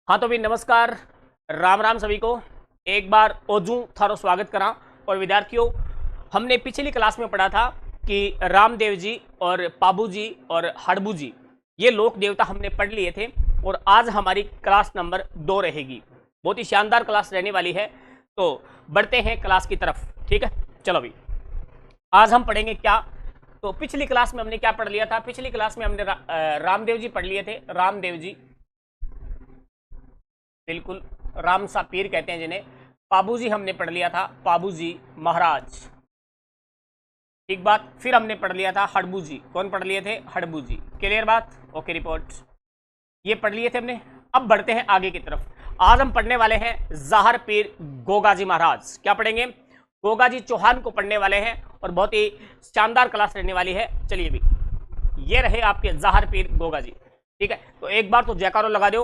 हाँ तो भी नमस्कार, राम राम सभी को। एक बार ओजू थारो स्वागत करा। और विद्यार्थियों, हमने पिछली क्लास में पढ़ा था कि रामदेव जी और पाबू जी और हड़बू जी ये लोक देवता हमने पढ़ लिए थे। और आज हमारी क्लास नंबर 2 रहेगी। बहुत ही शानदार क्लास रहने वाली है। तो बढ़ते हैं क्लास की तरफ। ठीक है, चलो अभी आज हम पढ़ेंगे क्या। तो पिछली क्लास में हमने क्या पढ़ लिया था? पिछली क्लास में हमने रामदेव जी पढ़ लिए थे। रामदेव जी, बिल्कुल राम सा पीर कहते हैं जिन्हें। पाबूजी हमने पढ़ लिया था, पाबूजी महाराज। ठीक बात। फिर हमने पढ़ लिया था हड़बू जी। कौन पढ़ लिए थे? हड़बू जी। क्लियर बात? Okay report. ये पढ़ लिए थे हमने। अब बढ़ते हैं आगे की तरफ। आज हम पढ़ने वाले हैं ज़ाहर पीर गोगाजी महाराज। क्या पढ़ेंगे? गोगाजी चौहान को पढ़ने वाले हैं और बहुत ही शानदार क्लास रहने वाली है। चलिए भी, ये रहे आपके ज़ाहर पीर गोगाजी। ठीक है, तो एक बार तो जयकारो लगा दो,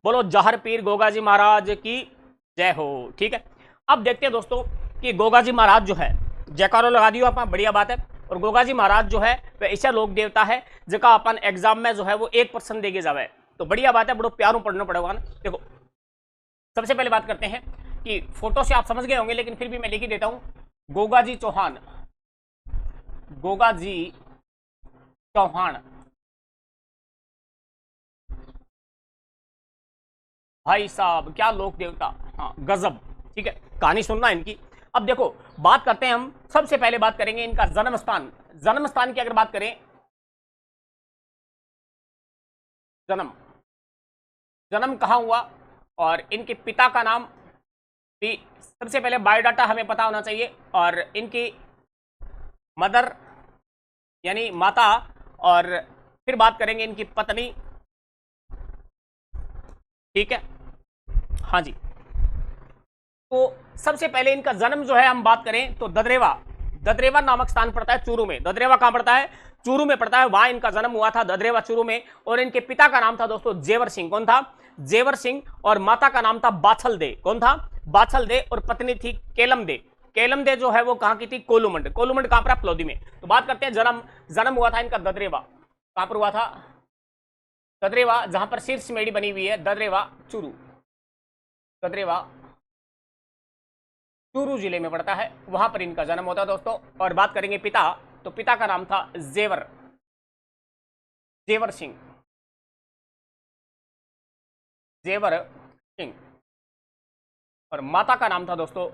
बोलो ज़ाहर पीर गोगाजी महाराज की जय हो। ठीक है, अब देखते हैं दोस्तों कि गोगाजी महाराज जो है, जयकारो लगा दियो आप, बढ़िया बात है। और गोगाजी महाराज जो है वह ऐसा लोक देवता है जिसका अपन एग्जाम में जो है वो 1% देके जावे। तो बढ़िया बात है, बड़ो प्यारो पढ़ना पड़ेगा ना। देखो, सबसे पहले बात करते हैं कि फोटो से आप समझ गए होंगे, लेकिन फिर भी मैं लिख ही देता हूं। गोगाजी चौहान, गोगाजी चौहान भाई साहब, क्या लोक देवता। हाँ गजब। ठीक है, कहानी सुनना इनकी। अब देखो, बात करते हैं हम। सबसे पहले बात करेंगे इनका जन्म स्थान। जन्म स्थान की अगर बात करें, जन्म जन्म कहाँ हुआ और इनके पिता का नाम भी सबसे पहले बायोडाटा हमें पता होना चाहिए। और इनकी मदर यानी माता, और फिर बात करेंगे इनकी पत्नी। ठीक है, हाँ जी। तो सबसे पहले इनका जन्म जो है हम बात करें तो ददरेवा, ददरेवा नामक स्थान पड़ता है चूरू में। ददरेवा कहां पड़ता है? चूरू में पड़ता है। वहां इनका जन्म हुआ था, ददरेवा चूरू में। और इनके पिता का नाम था दोस्तों जेवर सिंह। कौन था? जेवर सिंह। और माता का नाम था बाछल दे। कौन था? बाछल दे। और पत्नी थी केलम दे। केलम दे जो है वो कहां की थी? कोलूमंड। कोलूमंड कहां पर? फलोदी में। तो बात करते हैं जन्म हुआ था इनका ददरेवा। कहां पर हुआ था? ददरेवा, जहां पर शीर्ष मेड़ी बनी हुई है, ददरेवा चूरू। ददरेवा चूरू जिले में पड़ता है, वहां पर इनका जन्म होता है दोस्तों। और बात करेंगे पिता, तो पिता का नाम था जेवर, जेवर सिंह, जेवर सिंह। और माता का नाम था दोस्तों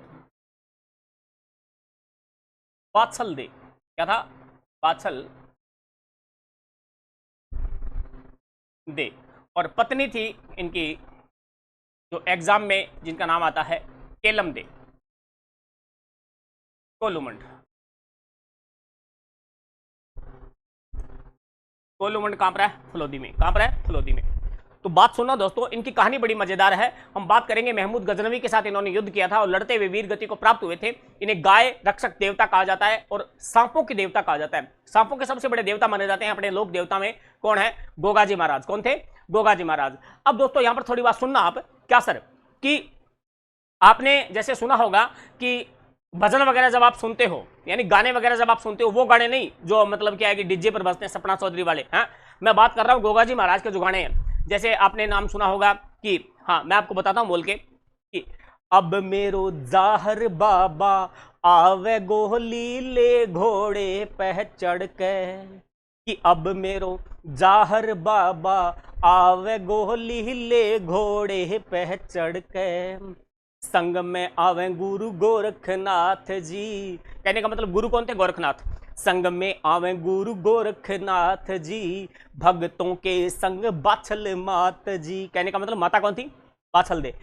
बाछल दे। क्या था? बाछल दे। और पत्नी थी इनकी, जो एग्जाम में जिनका नाम आता है केलम दे, कोलूमंड। कोलूमंड कहां पर है? फलोदी में। कहां पर है? फलोदी में। तो बात सुनना दोस्तों, इनकी कहानी बड़ी मजेदार है। हम बात करेंगे महमूद गजनवी के साथ इन्होंने युद्ध किया था और लड़ते हुए वीर गति को प्राप्त हुए थे। इन्हें गाय रक्षक देवता कहा जाता है और सांपों की देवता कहा जाता है। सांपों के सबसे बड़े देवता माने जाते हैं अपने लोक देवता में। कौन है? गोगाजी महाराज। कौन थे? गोगाजी महाराज। अब दोस्तों यहां पर थोड़ी बात सुनना आप। क्या सर कि आपने जैसे सुना होगा कि भजन वगैरह जब आप सुनते हो, यानी गाने वगैरह जब आप सुनते हो, वो गाने नहीं जो मतलब क्या है कि डीजे पर बजते हैं सपना चौधरी वाले। हाँ, मैं बात कर रहा हूँ गोगाजी महाराज के जो गाने हैं। जैसे आपने नाम सुना होगा कि, हाँ मैं आपको बताता हूँ बोल के कि अब मेरो ज़ाहर बाबा आवे गोहली ले घोड़े पे चढ़ के, कि अब मेरो ज़ाहर बाबा आवे गोहली ले घोड़े पे चढ़ के, संग में आवे गुरु गोरखनाथ जी। कहने का मतलब गुरु कौन थे? गोरखनाथ। संग में आवे गुरु गोरखनाथ जी, भक्तों के संग बाछल मात जी। कहने का मतलब माता कौन थी? बाछल दे।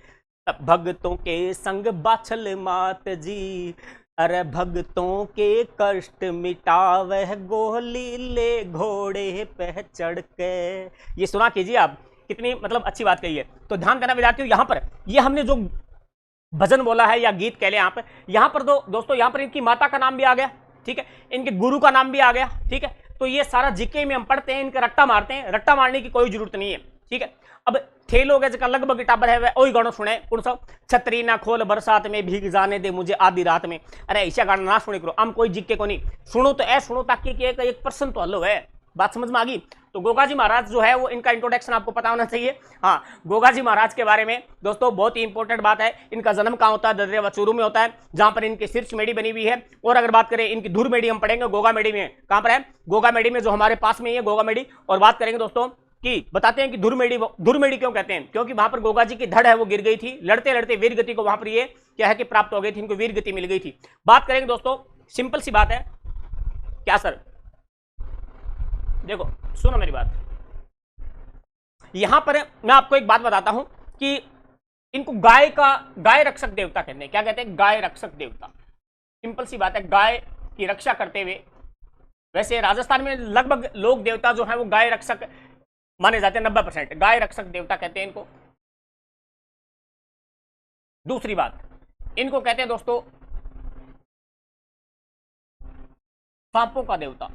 भक्तों के संग बाछल मात जी, अरे भक्तों के कष्ट मिटावे गोहली ले घोड़े पे चढ़ के। ये सुना कीजिए आप, कितनी मतलब अच्छी बात कही है। तो ध्यान देना विद्यार्थियों, यहां पर ये हमने जो भजन बोला है या गीत कह ले यहां पर दोस्तों यहां पर इनकी माता का नाम भी आ गया। ठीक है, इनके गुरु का नाम भी आ गया। ठीक है, तो ये सारा जीके में हम पढ़ते हैं, इनका रट्टा मारते हैं। रट्टा मारने की कोई जरूरत नहीं है। ठीक है, अब थे लोग जगह लगभग टाबर है वह वही गाना सुने। कौन सा? छतरी ना खोल बरसात में, भीग जाने दे मुझे आधी रात में। अरे ऐसा गाना ना सुने करो, हम कोई जीके को नहीं सुनो तो ऐ सुनो ताकि 1% तो हल हो है। बात समझ में आ गई। तो गोगा जी महाराज जो है वो इनका इंट्रोडक्शन आपको पता होना चाहिए। हाँ, गोगा जी महाराज के बारे में दोस्तों बहुत ही इंपॉर्टेंट बात है, इनका जन्म कहाँ होता है, ददरेवा चूरू में होता है, जहां पर इनकी शीर्ष मेडी बनी हुई है। और अगर बात करें इनकी धुर मेडी हम पढ़ेंगे गोगा मेडी में, कहां पर है, गोगा मेडी में, जो हमारे पास में ही है गोगा मेडी। और बात करेंगे दोस्तों कि बताते हैं कि धुर मेडी क्यों कहते हैं, क्योंकि वहां पर गोगा जी की धड़ है वो गिर गई थी, लड़ते लड़ते वीर गति को वहां पर ये क्या है कि प्राप्त हो गई थी, इनको वीर गति मिल गई थी। बात करेंगे दोस्तों, सिंपल सी बात है, क्या सर, देखो सुनो मेरी बात, यहां पर मैं आपको एक बात बताता हूं कि इनको गाय रक्षक देवता कहते हैं। क्या कहते हैं, गाय रक्षक देवता। सिंपल सी बात है, गाय की रक्षा करते हुए, वैसे राजस्थान में लगभग लोग देवता जो है वो गाय रक्षक माने जाते हैं, 90% गाय रक्षक देवता कहते हैं इनको। दूसरी बात, इनको कहते हैं दोस्तों सांपों का देवता।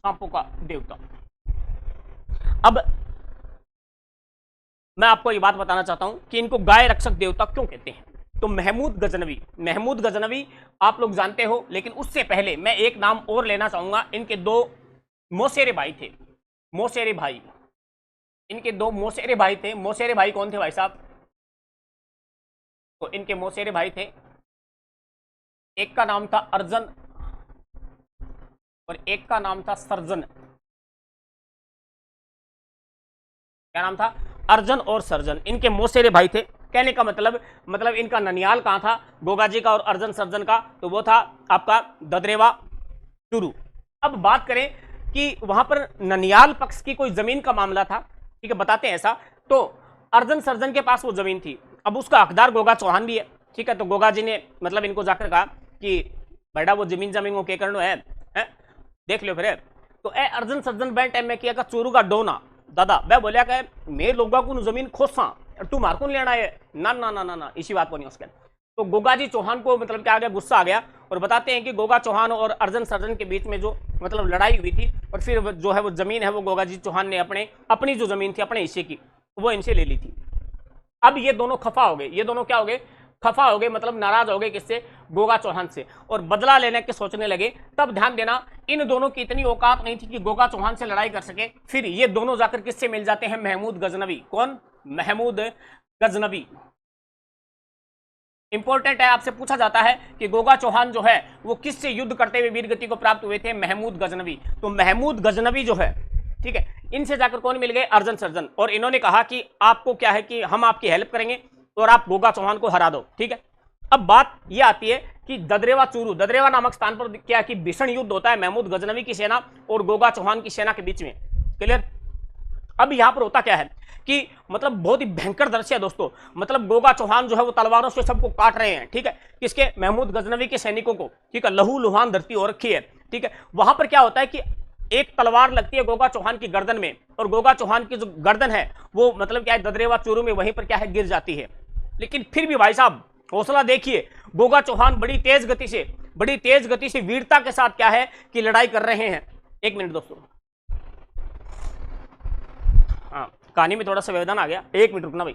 सांपों का देवता। अब मैं आपको ये बात बताना चाहता हूं कि इनको गाय रक्षक देवता क्यों कहते हैं। तो महमूद गजनवी आप लोग जानते हो, लेकिन उससे पहले मैं एक नाम और लेना चाहूंगा। इनके दो मौसेरे भाई थे, मौसेरे भाई, इनके दो मौसेरे भाई थे। मौसेरे भाई कौन थे भाई साहब, तो इनके मौसेरे भाई थे, एक का नाम था अर्जन और एक का नाम था सर्जन। क्या नाम था, अर्जन और सर्जन, इनके मौसेरे भाई थे। कहने का मतलब इनका ननियाल कहां था, गोगा जी का और अर्जन सर्जन का, तो वो था आपका ददरेवा चूरू। अब बात करें कि वहां पर ननियाल पक्ष की कोई जमीन का मामला था, ठीक है, बताते हैं ऐसा। तो अर्जन सर्जन के पास वो जमीन थी, अब उसका हकदार गोगा चौहान भी है, ठीक है। तो गोगा जी ने मतलब इनको जाकर कहा कि बेटा वो जमीन को के करनो है, देख लो फिर। तो ए अर्जन सर्जन बैठ टाइम में किया का चूरू का डोना दादा वह बोलिया कि मैं लोगों को जमीन खोसा तू मार को लेना है, ना ना ना ना ना, इसी बात को नहीं उसके। तो गोगा जी चौहान को मतलब क्या आ गया, गुस्सा आ गया, और बताते हैं कि गोगा चौहान और अर्जन सर्जन के बीच में जो मतलब लड़ाई हुई थी, और फिर जो है वो जमीन है वो गोगा जी चौहान ने अपनी जो जमीन थी अपने हिस्से की वो इनसे ले ली थी। अब ये दोनों खफा हो गए, ये दोनों क्या हो गए, खफा हो गए, मतलब नाराज हो गए, किससे, गोगा चौहान से, और बदला लेने के सोचने लगे। तब ध्यान देना, इन दोनों की इतनी औकात नहीं थी कि गोगा चौहान से लड़ाई कर सके। फिर ये दोनों जाकर किससे मिल जाते हैं, महमूद गजनवी। कौन, महमूद गजनवी। इंपॉर्टेंट है, आपसे पूछा जाता है कि गोगा चौहान जो है वो किससे युद्ध करते हुए वीरगति को प्राप्त हुए थे, महमूद गजनवी। तो महमूद गजनवी जो है, ठीक है, इनसे जाकर कौन मिल गए, अर्जन सर्जन, और इन्होंने कहा कि आपको क्या है कि हम आपकी हेल्प करेंगे और आप गोगा चौहान को हरा दो, ठीक है। अब बात यह आती है कि ददरेवा चूरू, ददरेवा नामक स्थान पर क्या कि भीषण युद्ध होता है महमूद गजनवी की सेना और गोगा चौहान की सेना के बीच में, क्लियर। अब यहां पर होता क्या है कि मतलब बहुत ही भयंकर दृश्य है दोस्तों, मतलब गोगा चौहान जो है वो तलवारों से सबको काट रहे हैं, ठीक है, किसके, महमूद गजनवी के सैनिकों को, ठीक है, लहू लुहान धरती हो रखी है, ठीक है। वहां पर क्या होता है कि एक तलवार लगती है गोगा चौहान की गर्दन में, और गोगा चौहान की जो गर्दन है वो मतलब क्या है ददरेवा चूरू में वहीं पर क्या है गिर जाती है। लेकिन फिर भी भाई साहब हौसला देखिए, गोगा चौहान बड़ी तेज गति से वीरता के साथ क्या है कि लड़ाई कर रहे हैं। एक मिनट दोस्तों, हाँ कहानी में थोड़ा सा व्यवधान आ गया, एक मिनट रुकना भाई।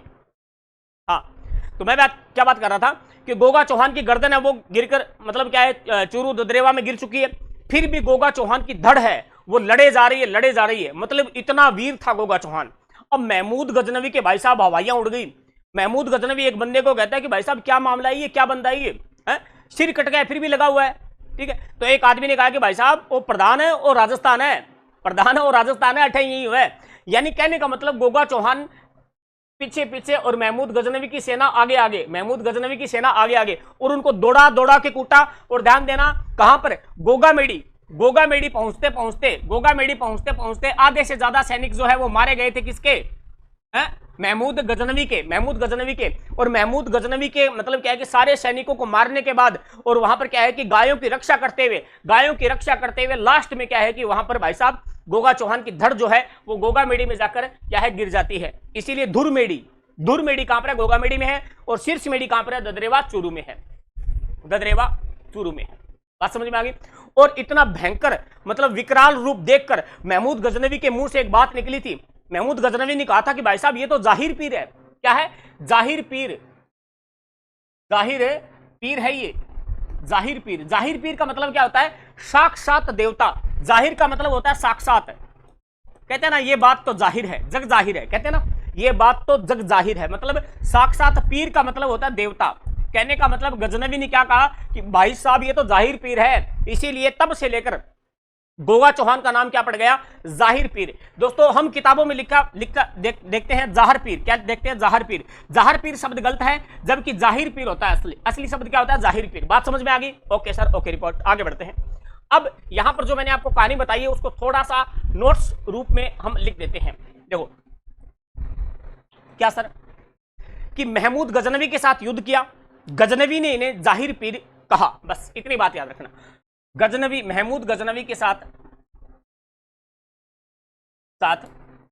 हाँ तो मैं क्या बात कर रहा था कि गोगा चौहान की गर्दन है वो गिरकर मतलब क्या है चूरू ददरेवा में गिर चुकी है, फिर भी गोगा चौहान की धड़ है वो लड़े जा रही है, मतलब इतना वीर था गोगा चौहान। अब महमूद गजनवी के भाई साहब हवाइयां उड़ गई। महमूद गजनवी एक बंदे को कहता है कि भाई साहब क्या मामला है, ये क्या बंदा है ये, सिर कट गया फिर भी लगा हुआ है, ठीक है। तो एक आदमी ने कहा कि भाई साहब वो प्रधान है और राजस्थान है, अठे यही हुआ है। यानी कहने का मतलब गोगा चौहान पीछे पीछे और महमूद गजनवी की सेना आगे आगे, और उनको दौड़ा के कूटा। और ध्यान देना कहां पर, गोगा मेडी पहुंचते आधे से ज्यादा सैनिक जो है वो मारे गए थे, किसके, महमूद गजनवी के। और महमूद गजनवी के मतलब क्या है कि सारे सैनिकों को मारने के बाद और वहां पर क्या है कि गायों की रक्षा करते हुए लास्ट में क्या है कि वहां पर भाई साहब गोगा चौहान की धड़ जो है वो गोगा मेडी में जाकर क्या है गिर जाती है। इसीलिए धुर मेडी कहां पर है, गोगा मेडी में है, और शीर्ष मेडी कहां पर है, ददरेवा चूरू में है। बात समझ में आ गई। और इतना भयंकर मतलब विकराल रूप देखकर महमूद गजनवी के मुंह से एक बात निकली थी। महमूद गजनवी ने कहा था कि भाई साहब ये तो जाहिर पीर है। क्या है, जाहिर पीर है ये, जाहिर पीर। जाहिर पीर का मतलब क्या होता है? साक्षात देवता। जाहिर का मतलब होता है साक्षात। कहते हैं ना ये बात तो जाहिर है, जग जाहिर है, कहते हैं ना ये बात तो जग जाहिर है, मतलब साक्षात पीर का मतलब होता है देवता। कहने का मतलब गजनवी ने क्या कहा कि भाई साहब ये तो जाहिर पीर है, इसीलिए तब से लेकर गोगा चौहान का नाम क्या पड़ गया? जाहिर पीर। दोस्तों हम किताबों में देखते हैं जाहर पीर। क्या देखते हैं? जाहर पीर। जाहर पीर शब्द गलत है, जबकि जाहिर पीर होता है असली। असली शब्द क्या होता है? जाहिर पीर। बात समझ में आ गई? Okay sir, okay report. आगे बढ़ते हैं। अब यहां पर जो मैंने आपको कहानी बताई है उसको थोड़ा सा नोट्स रूप में हम लिख देते हैं। देखो क्या सर कि महमूद गजनवी के साथ युद्ध किया, गजनवी ने इन्हें जाहिर पीर कहा। बस इतनी बात याद रखना। गजनवी, महमूद गजनवी के साथ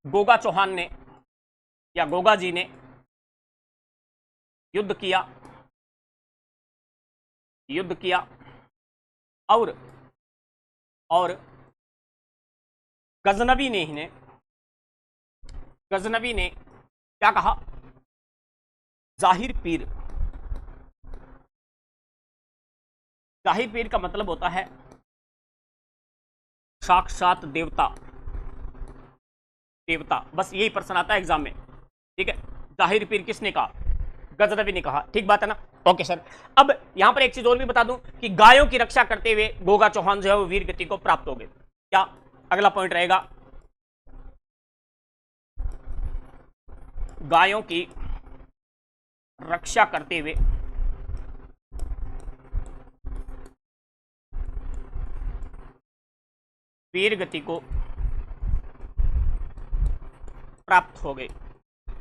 गोगा चौहान ने या गोगा जी ने युद्ध किया और गजनवी ने क्या कहा? जाहिर पीर। जाहिर पीर का मतलब होता है साक्षात देवता। बस यही प्रश्न आता है एग्जाम में, ठीक है। जाहिर पीर किसने कहा? गजनवी ने कहा। ठीक बात है ना? Okay sir. अब यहां पर एक चीज और भी बता दूं कि गायों की रक्षा करते हुए गोगा चौहान जो है वो वीर गति को प्राप्त हो गए। क्या अगला पॉइंट रहेगा? गायों की रक्षा करते हुए वीर गति को प्राप्त हो गए।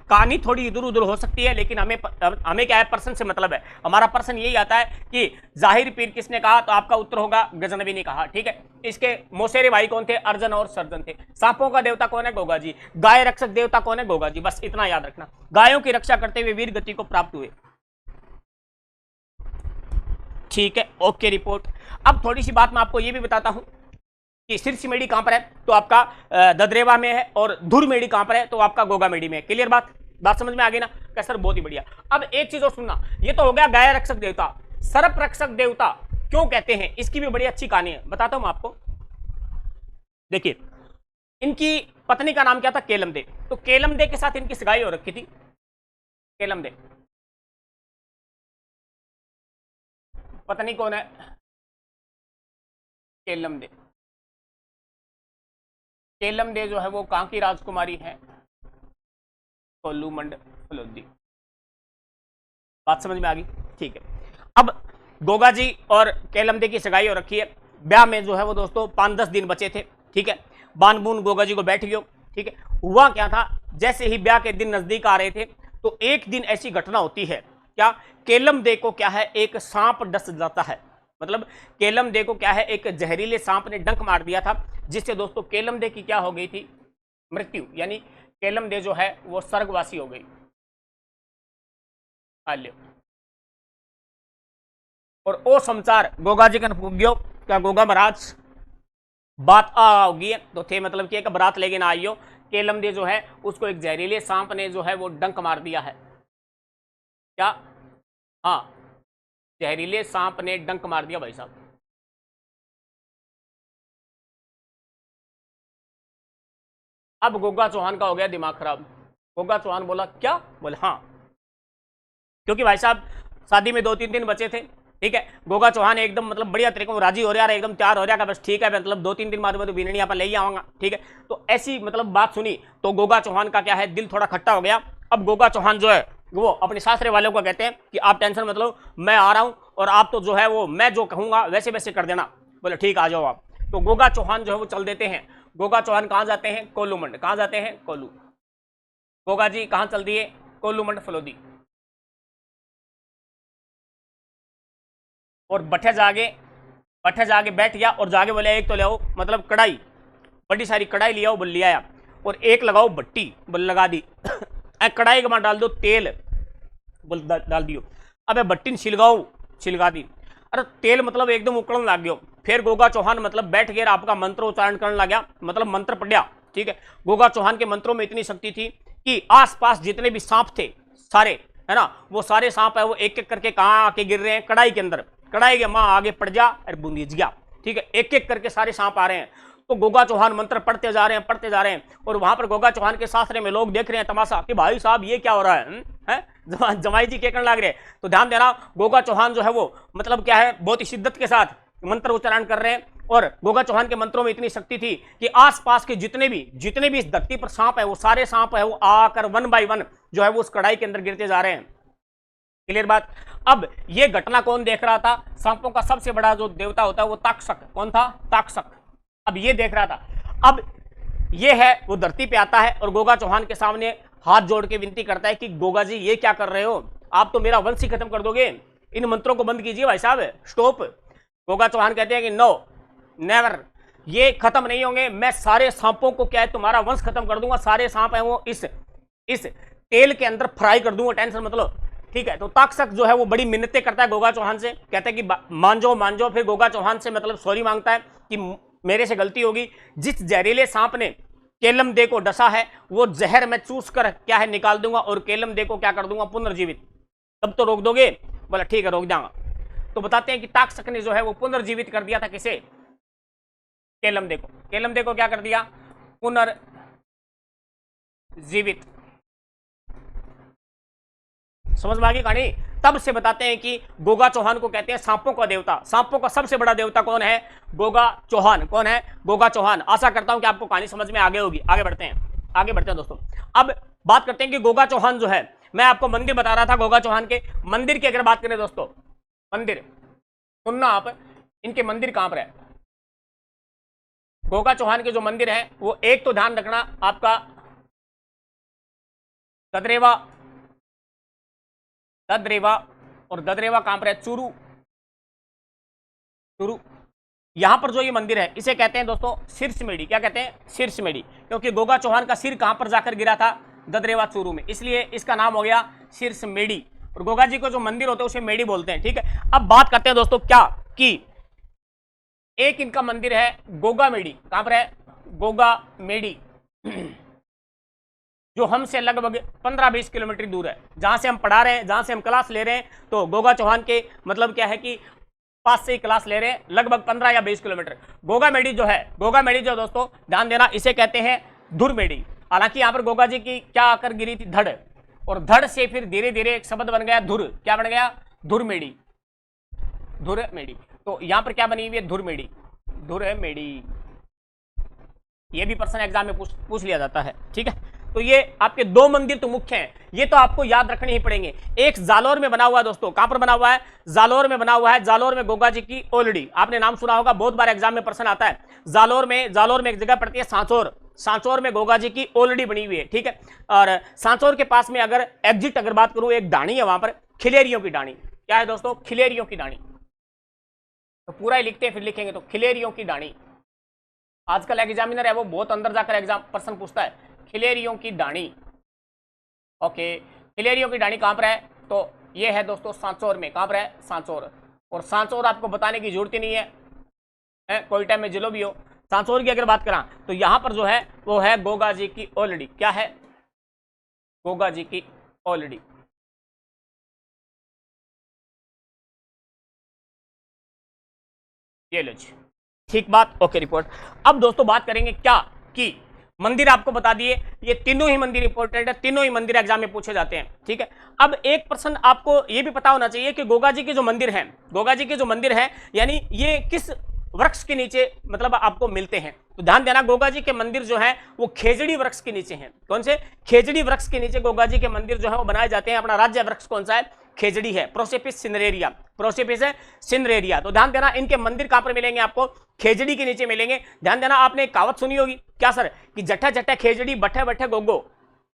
कहानी थोड़ी इधर उधर हो सकती है, लेकिन हमें क्या है, प्रश्न से मतलब है। हमारा प्रश्न यही आता है कि जाहिर पीर किसने कहा, तो आपका उत्तर होगा गजनवी ने कहा। ठीक है। इसके मौसेरे भाई कौन थे? अर्जन और सर्जन थे। सांपों का देवता कौन है? गोगा जी। गाय रक्षक देवता कौन है? गोगा जी। बस इतना याद रखना। गायों की रक्षा करते हुए वीर गति को प्राप्त हुए। ठीक है, ओके रिपोर्ट। अब थोड़ी सी बात मैं आपको यह भी बताता हूं कि सिरसीमेड़ी कहां पर है, तो आपका ददरेवा में है, और धुरमेड़ी कहां पर है, तो आपका गोगामेड़ी में है। क्लियर बात समझ में आ गई ना? क्या सर? बहुत ही बढ़िया। अब एक चीज और सुनना, ये तो हो गया गाय रक्षक देवता। सर्प रक्षक देवता क्यों कहते हैं, इसकी भी बड़ी अच्छी कहानी है, बताता हूं आपको। देखिए, इनकी पत्नी का नाम क्या था? केलमदे। तो केलमदे के साथ इनकी सगाई हो रखी थी। केलमदे पत्नी कौन है? केलमदे। केलमदे जो है वो कहां की राजकुमारी है? कोल्लूमंड फलोदी। बात समझ में आ गई? ठीक है। अब गोगा जी और केलमदे की सगाई हो रखी है। ब्याह में जो है वो दोस्तों 5-10 दिन बचे थे। ठीक है। बानबून गोगा जी को बैठ गयो। ठीक है। हुआ क्या था, जैसे ही ब्याह के दिन नजदीक आ रहे थे तो एक दिन ऐसी घटना होती है, क्या केलमदे को क्या है, एक सांप डस जाता है। मतलब केलमदे को क्या है, एक जहरीले सांप ने डंक मार दिया था, जिससे दोस्तों केलमदे की क्या हो गई थी? मृत्यु। यानी केलमदे जो है वो स्वर्गवासी हो गई। और ओ समाचार गोगा जी का पुग्यो, क्या गोगा महाराज बात होगी तो थे, मतलब कि एक बरात लेकिन आइयो, केलमदे जो है उसको एक जहरीले सांप ने जो है वो डंक मार दिया है। क्या? हाँ, जहरीले सांप ने डंक मार दिया भाई साहब। अब गोगा चौहान का हो गया दिमाग खराब। गोगा चौहान बोला क्या? बोले हाँ, क्योंकि भाई साहब शादी में 2-3 दिन बचे थे। ठीक है। गोगा चौहान एकदम मतलब बढ़िया तरीके से राजी हो रहा है, एकदम तैयार हो रहा है, बस ठीक है, मतलब 2-3 दिन बाद में तो बीननी यहाँ पर ले आऊंगा। ठीक है। तो ऐसी मतलब बात सुनी तो गोगा चौहान का क्या है, दिल थोड़ा खट्टा हो गया। अब गोगा चौहान जो है वो अपने सासरे वालों को कहते हैं कि आप टेंशन मत लो, मैं आ रहा हूं, और आप तो जो है वो मैं जो कहूंगा वैसे वैसे कर देना। बोले ठीक, आ जाओ आप। तो गोगा चौहान जो है वो चल देते हैं। गोगा चौहान कहाँ जाते हैं? कोल्लूमंड। कहाँ जाते हैं? कोल्लू। गोगा जी कहाँ चल दिए? कोल्लूमंड फलोदी। और बठे जागे बैठ गया, और जाके बोले एक तो ले आओ, मतलब कढ़ाई, बड़ी सारी कढ़ाई ले आओ। बोल लिया आया। और एक लगाओ भट्टी, बोल लगा दी। कढ़ाई के बाद डाल दो तेल, बोल डाल दियो। अब भट्टी छिलगा दी। अरे तेल मतलब एकदम उकड़न लग गयो। फिर गोगा चौहान मतलब बैठ गया, आपका मंत्र उच्चारण करने लग गया, मतलब मंत्र पढ़िया। ठीक है। गोगा चौहान के मंत्रों में इतनी शक्ति थी कि आसपास जितने भी सांप थे सारे, है ना, वो सारे सांप है वो एक एक करके कहाँ आके गिर रहे हैं? कढ़ाई के अंदर। कड़ाई के माँ आगे पड़ जा और बूंदीज गया। ठीक है, एक एक करके सारे सांप आ रहे हैं। तो गोगा चौहान मंत्र पढ़ते जा रहे हैं और वहां पर गोगा चौहान के सासरे में लोग देख रहे हैं तमाशा कि भाई साहब ये क्या हो रहा है, जमाई जी केकन लाग रहे हैं। तो ध्यान देना, गोगा चौहान जो है वो मतलब क्या है, बहुत ही शिद्दत के साथ मंत्र उच्चारण कर रहे हैं और गोगा चौहान के मंत्रों में इतनी शक्ति थी कि आसपास के जितने भी इस धरती पर सांप है वो सारे सांप है वो आकर वन बाय वन जो है वो उस कड़ाई के अंदर गिरते जा रहे हैं। क्लियर बात। अब ये घटना कौन देख रहा था? सांपों का सबसे बड़ा जो देवता होता है वो ताक्षक। कौन था? ताक्षक। अब ये देख रहा था। अब ये है वो धरती पे आता है और गोगा चौहान के सामने हाथ जोड़ के विनती करता है कि गोगा जी ये क्या कर रहे हो, आप तो मेरा वंश ही खत्म कर दोगे, इन मंत्रों को बंद कीजिए भाई साहब, स्टॉप। गोगा चौहान कहते हैं कि नो नेवर, ये खत्म नहीं होंगे, मैं सारे सांपों को क्या है तुम्हारा वंश खत्म कर दूंगा, सारे सांप है वो इस तेल के अंदर फ्राई कर दूंगा, टेंशन मतलब। ठीक है, तो ताक्षक जो है वो बड़ी मिन्नतें करता है गोगा चौहान से, कहता है कि मान जाओ। फिर गोगा चौहान से मतलब सॉरी मांगता है कि मेरे से गलती होगी, जिस जहरीले सांप ने केलम दे को डसा है वो जहर मैं चूस कर क्या है निकाल दूंगा और केलम दे को क्या कर दूंगा पुनर्जीवित। तब तो रोक दोगे? बोला ठीक है रोक जाऊंगा। तो बताते हैं कि ताक्षक ने जो है वो पुनर्जीवित कर दिया था किसे? केलम दे को। केलम दे को क्या कर दिया? पुनर्जीवित। समझ में आ गई कहानी? तब से बताते हैं कि गोगा चौहान को कहते हैं सांपों का देवता। सांपों का सबसे बड़ा देवता कौन है? गोगा चौहान। कौन है? गोगा चौहान। आशा करता हूं कि आपको कहानी समझ में आगे होगी। आगे बढ़ते हैं दोस्तों। अब बात करते हैं कि गोगा चौहान जो है, मैं आपको मंदिर बता रहा था गोगा चौहान के मंदिर की। अगर बात करें दोस्तों, मंदिर सुनना आप, इनके मंदिर कहां पर है? गोगा चौहान के जो मंदिर है वो एक तो ध्यान रखना आपका ददरेवा और ददरेवा कहां पर है? चूरू। यहां पर जो ये मंदिर है इसे कहते हैं दोस्तों शीर्षमेढ़ी। क्या कहते हैं? शीर्षमेढ़ी। क्योंकि गोगा चौहान का सिर कहां पर जाकर गिरा था? ददरेवा चूरू में, इसलिए इसका नाम हो गया शीर्षमेढ़ी। और गोगा जी को जो मंदिर होते हैं उसे मेढ़ी बोलते हैं। ठीक है, अब बात करते हैं दोस्तों क्या कि एक इनका मंदिर है गोगा मेढ़ी। कहां पर है? गोगा मेढ़ी, जो हमसे लगभग 15-20 किलोमीटर दूर है। जहां से हम पढ़ा रहे हैं, जहां से हम क्लास ले रहे हैं, तो गोगा चौहान के मतलब क्या है कि पास से ही क्लास ले रहे हैं, लगभग 15 या 20 किलोमीटर। गोगा मेढ़ी जो दोस्तों ध्यान देना, इसे कहते हैं धुर मेढ़ी। हालांकि यहां पर गोगा जी की क्या आकर गिरी थी? धड़, और धड़ से फिर धीरे धीरे एक शब्द बन गया धुर। क्या बन गया? धुर मेढ़ी। तो यहां पर क्या बनी हुई है? धुर मेढ़ी। ये भी पर्सन एग्जाम में पूछ लिया जाता है। ठीक है, तो ये आपके दो मंदिर तो मुख्य हैं, ये तो आपको याद रखने ही पड़ेंगे। एक जालोर में बना हुआ है दोस्तों। कहां पर बना हुआ है? जालोर में बना हुआ है। जालोर में गोगा जी की ओलड़ी, आपने नाम सुना होगा, बहुत बार एग्जाम में प्रश्न आता है। जालोर में एक जगह पड़ती है सांचौर में गोगा जी की ओलड़ी बनी हुई है। ठीक है, और सांचौर के पास में अगर एग्जिट अगर बात करूं, एक डाणी है वहां पर, खिलेरियों की डाणी। क्या है दोस्तों? खिलेरियों की डाणी। तो पूरा ही लिखते हैं, फिर लिखेंगे तो खिलेरियों की डाणी। आजकल एग्जामिनर है वो बहुत अंदर जाकर एग्जाम प्रश्न पूछता है, खिलेरियों की डाणी। ओके, खिलेरियों की डाणी कहां पर है? तो ये है दोस्तों सांचौर में। कहां पर है? सांचौर। और सांचौर आपको बताने की जरूरत ही नहीं है, कोई टाइम में जिलो भी हो। सांचौर की अगर बात करा तो यहां पर जो है वो है गोगा जी की ओलड़ी। क्या है? गोगा जी की ओलड़ी। ये लो जी, ठीक बात। Okay report. अब दोस्तों बात करेंगे क्या कि मंदिर आपको बता दिए, ये तीनों ही मंदिर इंपॉर्टेंट है, तीनों ही मंदिर एग्जाम में पूछे जाते हैं। ठीक है, अब एक प्रश्न आपको ये भी पता होना चाहिए कि गोगा जी के जो मंदिर है यानी ये किस वृक्ष के नीचे मतलब आपको मिलते हैं। तो ध्यान देना, गोगा जी के मंदिर जो है वो खेजड़ी वृक्ष के नीचे हैं। कौन से? खेजड़ी वृक्ष के नीचे गोगा जी के मंदिर जो है वो बनाए जाते हैं। अपना राज्य वृक्ष कौन सा है? खेजड़ी है, प्रोसेपिस सिनरेरिया। तो ध्यान देना, इनके मंदिर कहां पर मिलेंगे आपको? खेजड़ी के नीचे मिलेंगे। ध्यान देना, आपने एक कहावत सुनी होगी, क्या सर? कि जट्ठा जट्ठा खेजड़ी बट्ठे बट्ठे गोगो।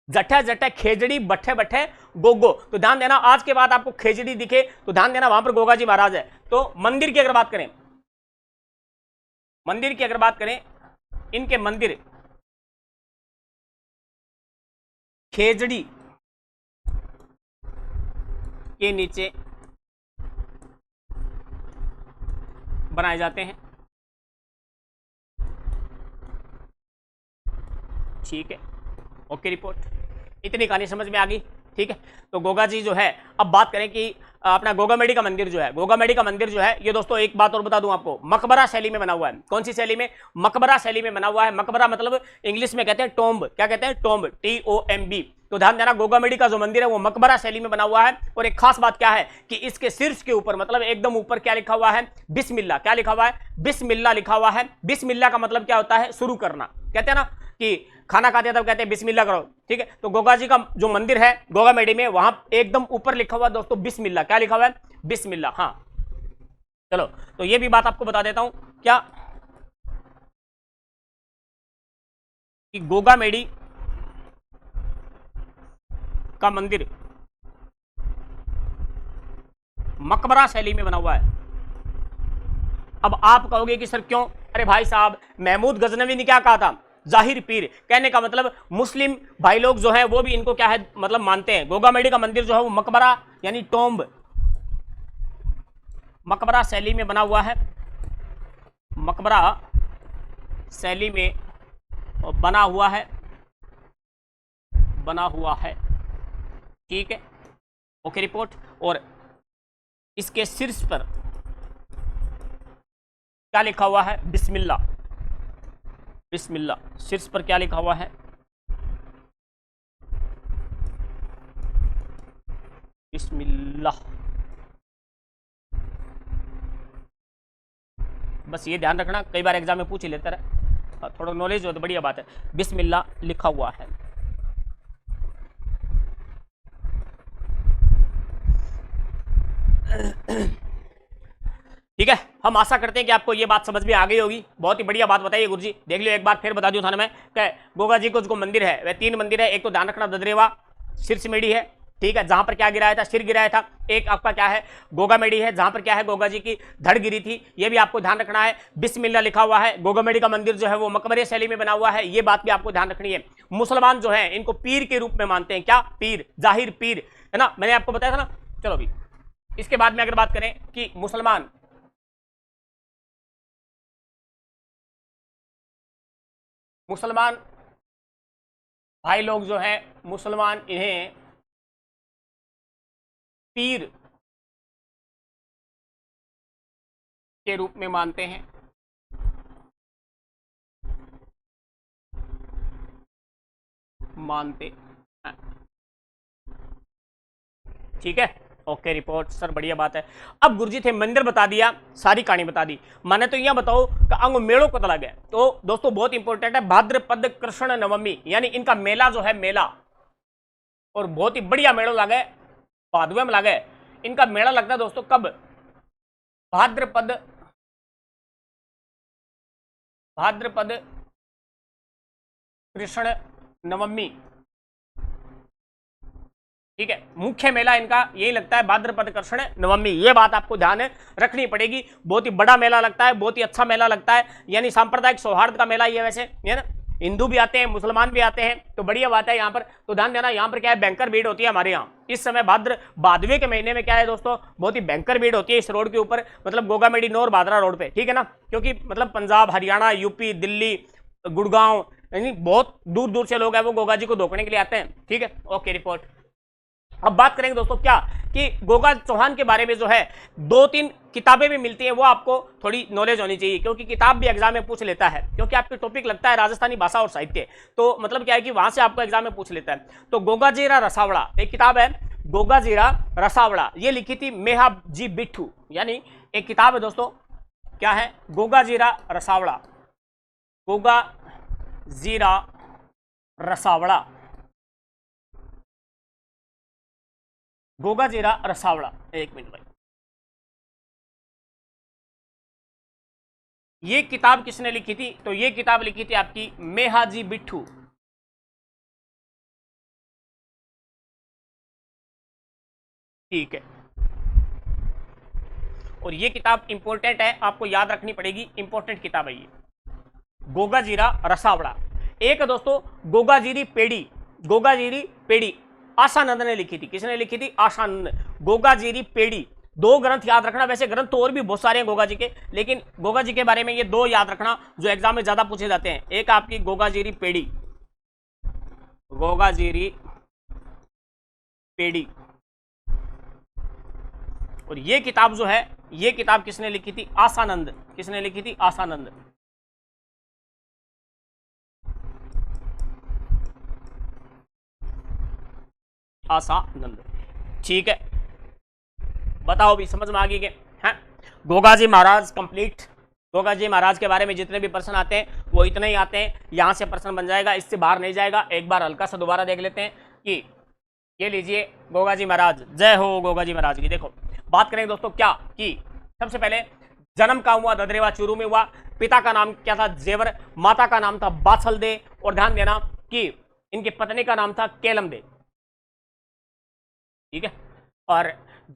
जट्ठा जट्ठा खेजड़ी बट्ठे बट्ठे गोगो। तो ध्यान देना, आज के बाद आपको खेजड़ी दिखे तो ध्यान देना वहां पर गोगा जी महाराज है। तो मंदिर की अगर बात करें, इनके मंदिर खेजड़ी के नीचे बनाए जाते हैं। ठीक है, ओके रिपोर्ट। इतनी कहानी समझ में आ गई। ठीक है, तो गोगा जी जो है, अब बात करें कि अपना गोगामेडी का मंदिर जो है, गोगामेडी का मंदिर जो है ये दोस्तों एक बात और बता दूं आपको, मकबरा शैली में बना हुआ है। कौन सी शैली में? मकबरा शैली में बना हुआ है। मकबरा मतलब इंग्लिश में कहते हैं टोम्ब। क्या कहते हैं? Tomb, TOMB। तो ध्यान देना, गोगामेडी का जो मंदिर है वो मकबरा शैली में बना हुआ है। और एक खास बात क्या है कि इसके शीर्ष के ऊपर मतलब एकदम ऊपर क्या लिखा हुआ है? बिस्मिल्लाह। क्या लिखा हुआ है? बिस्मिल्लाह लिखा हुआ है। बिस्मिल्लाह का मतलब क्या होता है? शुरू करना। कहते हैं ना कि खाना खाते हैं तब कहते हैं बिस्मिल्लाह करो, ठीक है। तो गोगा जी का जो मंदिर है गोगामेडी में, वहां एकदम ऊपर लिखा हुआ दोस्तों बिस्मिल्लाह। क्या लिखा हुआ है? बिस्मिल्लाह। हाँ चलो, तो ये भी बात आपको बता देता हूं क्या कि गोगामेडी का मंदिर मकबरा शैली में बना हुआ है। अब आप कहोगे कि सर क्यों? अरे भाई साहब, महमूद गजनवी ने क्या कहा था? जाहिर पीर। कहने का मतलब मुस्लिम भाई लोग जो हैं वो भी इनको क्या है मतलब मानते हैं। गोगामेडी का मंदिर जो है वो मकबरा यानी टोम्ब, मकबरा शैली में बना हुआ है। मकबरा शैली में बना हुआ है, बना हुआ है, ठीक है। Okay report. और इसके शीर्ष पर क्या लिखा हुआ है? बिस्मिल्लाह। बिस्मिल्लाह शीर्ष पर क्या लिखा हुआ है? बिस्मिल्लाह। बस ये ध्यान रखना, कई बार एग्जाम में पूछ ही लेता है, थोड़ा नॉलेज हो तो बढ़िया बात है। बिस्मिल्लाह लिखा हुआ है। ठीक है, हम आशा करते हैं कि आपको ये बात समझ में आ गई होगी। बहुत ही बढ़िया बात बताइए गुरुजी। देख लियो एक बार फिर बता दूं थाने में कि गोगा जी को जो मंदिर है वह 3 मंदिर है। एक तो ध्यान रखना ददरेवा सिरसमेड़ी है, ठीक है, जहां पर क्या गिराया था? सिर गिराया था। एक आपका क्या है? गोगामेडी है, जहां पर क्या है? गोगा जी की धड़ गिरी थी। ये भी आपको ध्यान रखना है। बिस्मिल्लाह लिखा हुआ है। गोगामेडी का मंदिर जो है वो मकबरे शैली में बना हुआ है, ये बात भी आपको ध्यान रखनी है। मुसलमान जो है इनको पीर के रूप में मानते हैं। क्या? पीर, जाहिर पीर, है ना, मैंने आपको बताया था ना। चलो अभी इसके बाद में अगर बात करें कि मुसलमान भाई लोग जो हैं, मुसलमान इन्हें पीर के रूप में मानते हैं। ठीक है, ओके रिपोर्ट सर, बढ़िया बात है। अब गुरुजी थे मंदिर बता दिया, सारी कहानी बता दी। मैंने तो यह बताओ कि अंग मेलों को तला गया। तो दोस्तों बहुत इंपॉर्टेंट है, भाद्रपद कृष्ण नवमी, यानी इनका मेला जो है, मेला, और बहुत ही बढ़िया मेला लगे, भादवे में लगे। इनका मेला लगता है दोस्तों कब? भाद्रपद कृष्ण नवमी, ठीक है। मुख्य मेला इनका यही लगता है भाद्रपद कृष्ण नवमी। ये बात आपको ध्यान रखनी पड़ेगी। बहुत ही बड़ा मेला लगता है, बहुत ही अच्छा मेला लगता है, यानी सांप्रदायिक सौहार्द का मेला ये वैसे, है ना। हिंदू भी आते हैं, मुसलमान भी आते हैं, तो बढ़िया बात है यहाँ पर। तो ध्यान देना, यहाँ पर क्या है? बैंकर भीड़ होती है हमारे यहाँ इस समय भादवे के महीने में। क्या है दोस्तों? बहुत ही बैंकर भीड़ होती है इस रोड के ऊपर, मतलब गोगामेडी नौर भादरा रोड पे, ठीक है ना। क्योंकि मतलब पंजाब, हरियाणा, यूपी, दिल्ली, गुड़गांव, यानी बहुत दूर दूर से लोग हैं वो गोगा जी को धोखने के लिए आते हैं, ठीक है। Okay report. अब बात करेंगे दोस्तों क्या कि गोगा चौहान के बारे में जो है 2-3 किताबें भी मिलती हैं, वो आपको थोड़ी नॉलेज होनी चाहिए, क्योंकि किताब भी एग्जाम में पूछ लेता है, क्योंकि आपके टॉपिक लगता है राजस्थानी भाषा और साहित्य, तो मतलब क्या है कि वहां से आपको एग्जाम में पूछ लेता है। तो गोगाजीरा रसावड़ा एक किताब है, गोगाजीरा रसावड़ा, ये लिखी थी मेहा जी बिट्ठू, यानी एक किताब है दोस्तों, क्या है? गोगाजीरा रसावड़ा, गोगाजीरा रसावड़ा, गोगाजीरा रसावड़ा। एक मिनट भाई, ये किताब किसने लिखी थी? तो ये किताब लिखी थी आपकी मेहाजी बिट्ठू, ठीक है। और ये किताब इंपॉर्टेंट है, आपको याद रखनी पड़ेगी, इंपॉर्टेंट किताब है ये, गोगाजीरा रसावड़ा। एक दोस्तों गोगाजीरी पेड़ी, गोगाजीरी पेड़ी आशानंद ने लिखी थी। किसने लिखी थी? आशानंद। गोगाजीरी पेड़ी, 2 ग्रंथ याद रखना। वैसे ग्रंथ तो और भी बहुत सारे हैं गोगा जी के, लेकिन गोगा जी के बारे में ये 2 याद रखना जो एग्जाम में ज्यादा पूछे जाते हैं। एक आपकी गोगाजीरी पेड़ी, गोगाजीरी पेड़ी, और ये किताब जो है, ये किताब किसने लिखी थी? आसानंद। किसने लिखी थी? आसानंद। आसानंद। ठीक है, बताओ भी, समझ में आ गई? हैं? गोगाजी महाराज कंप्लीट। गोगाजी महाराज के बारे में जितने भी प्रश्न आते हैं वो इतने ही आते हैं, यहां से प्रश्न बन जाएगा, इससे बाहर नहीं जाएगा। एक बार हल्का सा दोबारा देख लेते हैं कि ये लीजिए गोगाजी महाराज, जय हो गोगाजी महाराज की। देखो बात करेंगे दोस्तों क्या कि सबसे पहले जन्म का हुआ ददरेवा चूरू में हुआ। पिता का नाम क्या था? जेवर। माता का नाम था बाछल दे। और ध्यान देना कि इनकी पत्नी का नाम था केलम दे। ठीक है, और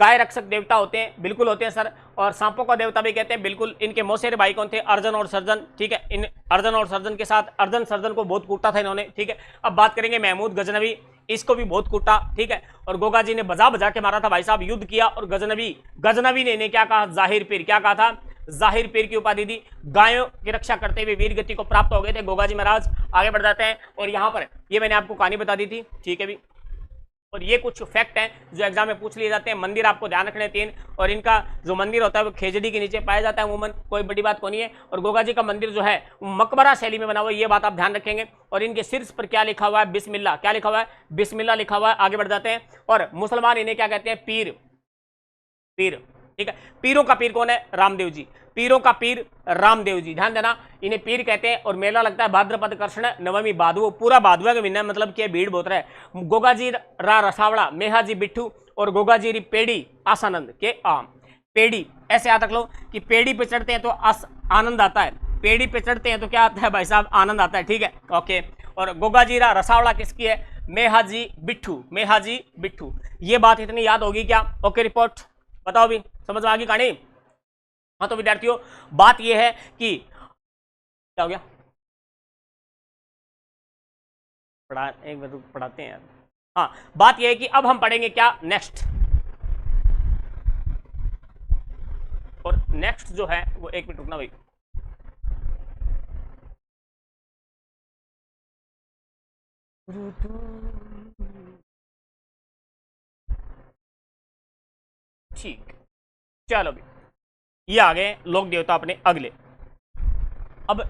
गाय रक्षक देवता होते हैं, बिल्कुल होते हैं सर। और सांपों का देवता भी कहते हैं, बिल्कुल। इनके मौसेरे भाई कौन थे? अर्जन और सर्जन। ठीक है, इन अर्जन और सर्जन के साथ अर्जन सर्जन को बहुत कूटा था इन्होंने। ठीक है, अब बात करेंगे महमूद गजनवी, इसको भी बहुत कूटा। ठीक है, और गोगा जी ने बजा बजा के मारा था भाई साहब, युद्ध किया। और गजनवी ने इन्हें क्या कहा? जाहिर पीर। क्या कहा था? जाहिर पीर की उपाधि दी। गायों की रक्षा करते हुए वीर गति को प्राप्त हो गए थे गोगाजी महाराज। आगे बढ़ जाते हैं, और यहां पर ये मैंने आपको कहानी बता दी थी। ठीक है भी, और ये कुछ फैक्ट हैं जो एग्जाम में पूछ लिए जाते हैं। मंदिर आपको ध्यान रखने 3, और इनका जो मंदिर होता है वो खेजड़ी के नीचे पाया जाता है अमूमन, कोई बड़ी बात को नहीं है। और गोगा जी का मंदिर जो है मकबरा शैली में बना हुआ है, ये बात आप ध्यान रखेंगे। और इनके शीर्ष पर क्या लिखा हुआ है? बिस्मिल्लाह। क्या लिखा हुआ है? बिस्मिल्लाह लिखा हुआ है। आगे बढ़ जाते हैं, और मुसलमान इन्हें क्या कहते हैं? पीर। पीर। ठीक है, पीरों का पीर कौन है? रामदेव जी। पीरों का पीर रामदेव जी, ध्यान देना, इन्हें पीर कहते हैं। और मेला लगता है भाद्रपद कृष्ण नवमी भादवो, पूरा भादवा के महीना, मतलब कि भीड़ बहुत रहे। गोगाजी रा रसावड़ा, मेहाजी बिट्ठू, और गोगाजी री पेड़ी आसानंद के आम। पेड़ी ऐसे याद रख लो कि पेड़ी पे चढ़ते हैं तो आनंद आता है, पेड़ी पे चढ़ते हैं तो क्या आता है भाई साहब? आनंद आता है। ठीक है, ओके। और गोगाजी रा रसावड़ा किसकी है? मेहाजी बिट्ठू। मेहाजी बिट्ठू, ये बात इतनी याद होगी क्या? ओके, रिपोर्ट बताओ भी, समझ में आ गई कहानी? हाँ तो विद्यार्थियों, बात यह है कि क्या हो गया? एक बार पढ़ाते हैं यार। हाँ, बात यह है कि अब हम पढ़ेंगे क्या? नेक्स्ट। और नेक्स्ट जो है वो, एक मिनट रुकना भाई। ठीक, चलो भी, ये आ गए लोक देवता अपने अगले। अब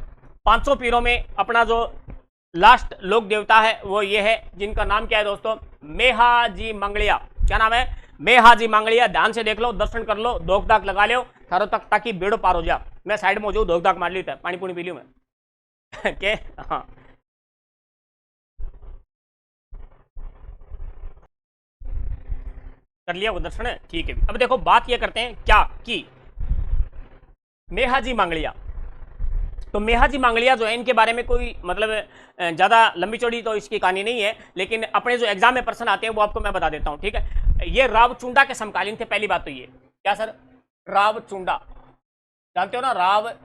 500 पीरों में अपना जो लास्ट लोक देवता है वो ये है, जिनका नाम क्या है दोस्तों? मेहाजी मंगलिया। क्या नाम है? मेहाजी मंगलिया। ध्यान से देख लो, दर्शन कर लो, धोख धाक लगा लो थारो तक, ताकि बेड़ो पार हो जा। मैं साइड में हो जाऊँ, धोख धाक मार ली, पानी पुनी पी लू मैं। के हाँ, कर लिया वो दर्शन है। ठीक है, अब देखो बात ये करते हैं क्या कि मेहाजी मंगलिया। तो मेहाजी मांगलिया जो है, इनके बारे में कोई मतलब ज़्यादा लंबी चौड़ी तो इसकी कहानी नहीं है, लेकिन अपने जो एग्जाम में प्रश्न आते हैं वो आपको मैं बता देता हूँ। ठीक है, ये रावचुंडा के समकालीन थे। पहली बात तो ये, क्या सर? रावचुंडा, जानते हो ना? रावचुंडा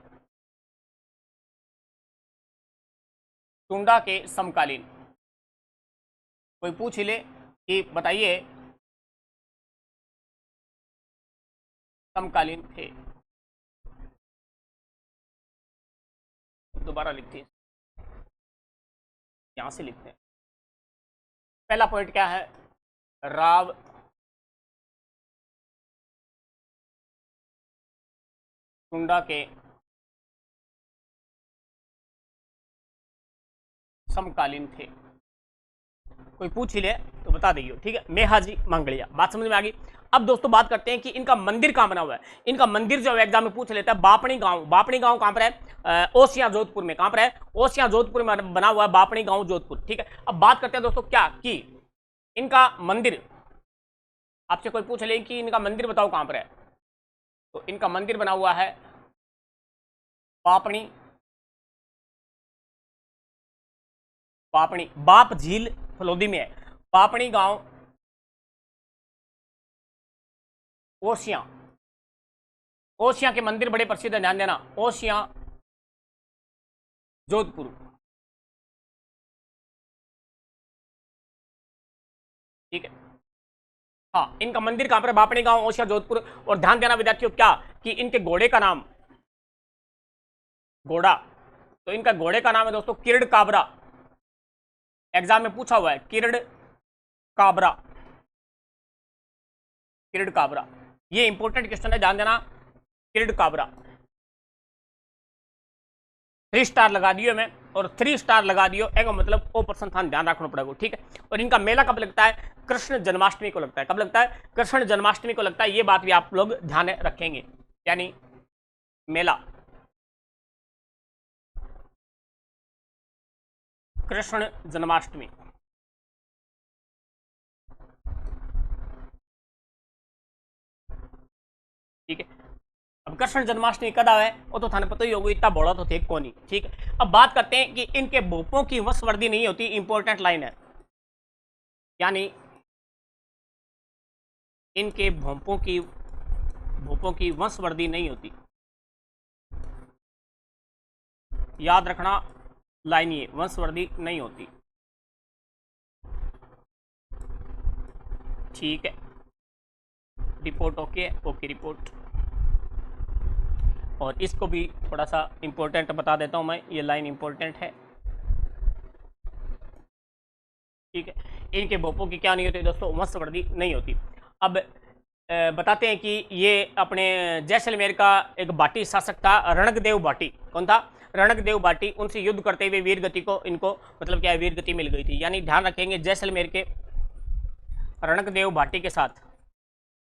के समकालीन। कोई पूछ ही ले कि बताइए समकालीन थे, दोबारा लिखते हैं, यहां से लिखते हैं। पहला पॉइंट क्या है? राव चुंडा के समकालीन थे। कोई पूछ ही ले तो बता देंगे। ठीक है, मेहाजी मंगलिया, बात समझ में आ गई। अब दोस्तों बात करते हैं कि इनका मंदिर कहां बना हुआ है। इनका मंदिर जो एग्जाम में पूछ लेता है, बापणी गांव। बापणी गांव कहां पर है? ओसिया जोधपुर में। कहां पर है? ओसिया जोधपुर में बना हुआ है बापणी गांव, जोधपुर। ठीक है, अब बात करते हैं दोस्तों क्या कि इनका मंदिर, आपसे कोई पूछ ले कि इनका मंदिर बताओ कहां पर है, तो इनका मंदिर बना हुआ है बापणी, बापणी बाप झील फलोदी में है। बापणी गांव ओसिया, ओसिया के मंदिर बड़े प्रसिद्ध है, ध्यान देना। ओसिया जोधपुर। ठीक है, हाँ, इनका मंदिर कहां पर है? बापणी गांव, ओसिया, जोधपुर। और ध्यान देना विद्यार्थियों क्या कि इनके घोड़े का नाम, घोड़ा, तो इनका घोड़े का नाम है दोस्तों किरड़ काबरा। एग्जाम में पूछा हुआ है, किरड़ काबरा, किरड़ काबरा। ये इंपॉर्टेंट क्वेश्चन है, ध्यान देना। किरीट काबरा 3 स्टार लगा दियो मैं, और 3 स्टार लगा दियो एक मतलब ओ पर्सन था, ध्यान रखना पड़ेगा, ठीक है। और इनका मेला कब लगता है? कृष्ण जन्माष्टमी को लगता है। कब लगता है? कृष्ण जन्माष्टमी को लगता है। ये बात भी आप लोग ध्यान रखेंगे, यानी मेला कृष्ण जन्माष्टमी, ठीक है। अब कृष्ण जन्माष्टमी कद आवे वो तो थाने पता ही होगा, इतना बड़ा तो थे कौन ही, ठीक है। अब बात करते हैं कि इनके भोपों की वंशवृद्धि नहीं होती, इंपॉर्टेंट लाइन है, यानी इनके भोपों की वंशवृद्धि नहीं होती। याद रखना लाइन, ये वंशवृद्धि नहीं होती, ठीक है। Report okay, okay report. और इसको भी थोड़ा सा इंपॉर्टेंट बता देता हूं मैं, ये लाइन इंपॉर्टेंट है, ठीक है। इनके भोपों की क्या नहीं होती दोस्तों? वंशवृद्धि नहीं होती। अब बताते हैं कि ये अपने जैसलमेर का एक बाटी शासक था, रणकदेव बाटी। कौन था? रणकदेव बाटी। उनसे युद्ध करते हुए वीरगति को इनको मतलब क्या है, वीरगति मिल गई थी। यानी ध्यान रखेंगे जैसलमेर के रणकदेव बाटी के साथ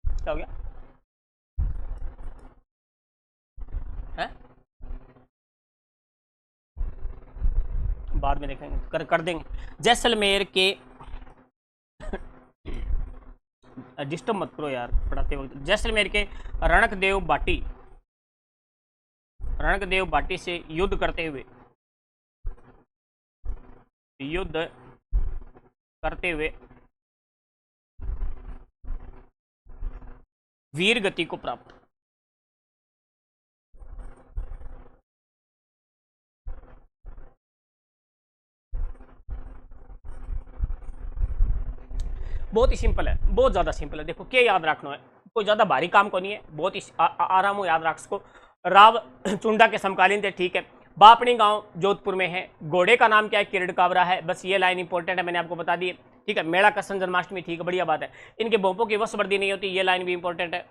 क्या हो गया है, बाद में देखेंगे, कर देंगे। जैसलमेर के डिस्टर्ब मत करो यार पढ़ाते वक्त। जैसलमेर के रणकदेव बाटी से युद्ध करते हुए वीर गति को प्राप्त। बहुत ही सिंपल है, बहुत ज्यादा सिंपल है। देखो क्या याद रखना है, कोई ज्यादा भारी काम को नहीं है, बहुत ही आराम हो याद रख सको। राव चुंडा के समकालीन थे, ठीक है। बापणी गांव जोधपुर में है। घोड़े का नाम क्या है? किरीट काबरा है। बस ये लाइन इंपॉर्टेंट है, मैंने आपको बता दी, ठीक है। मेला कृष्ण जन्माष्टमी, ठीक है, बढ़िया बात है। इनके भोपों की वंशवृद्धि नहीं होती, ये लाइन भी इंपॉर्टेंट है।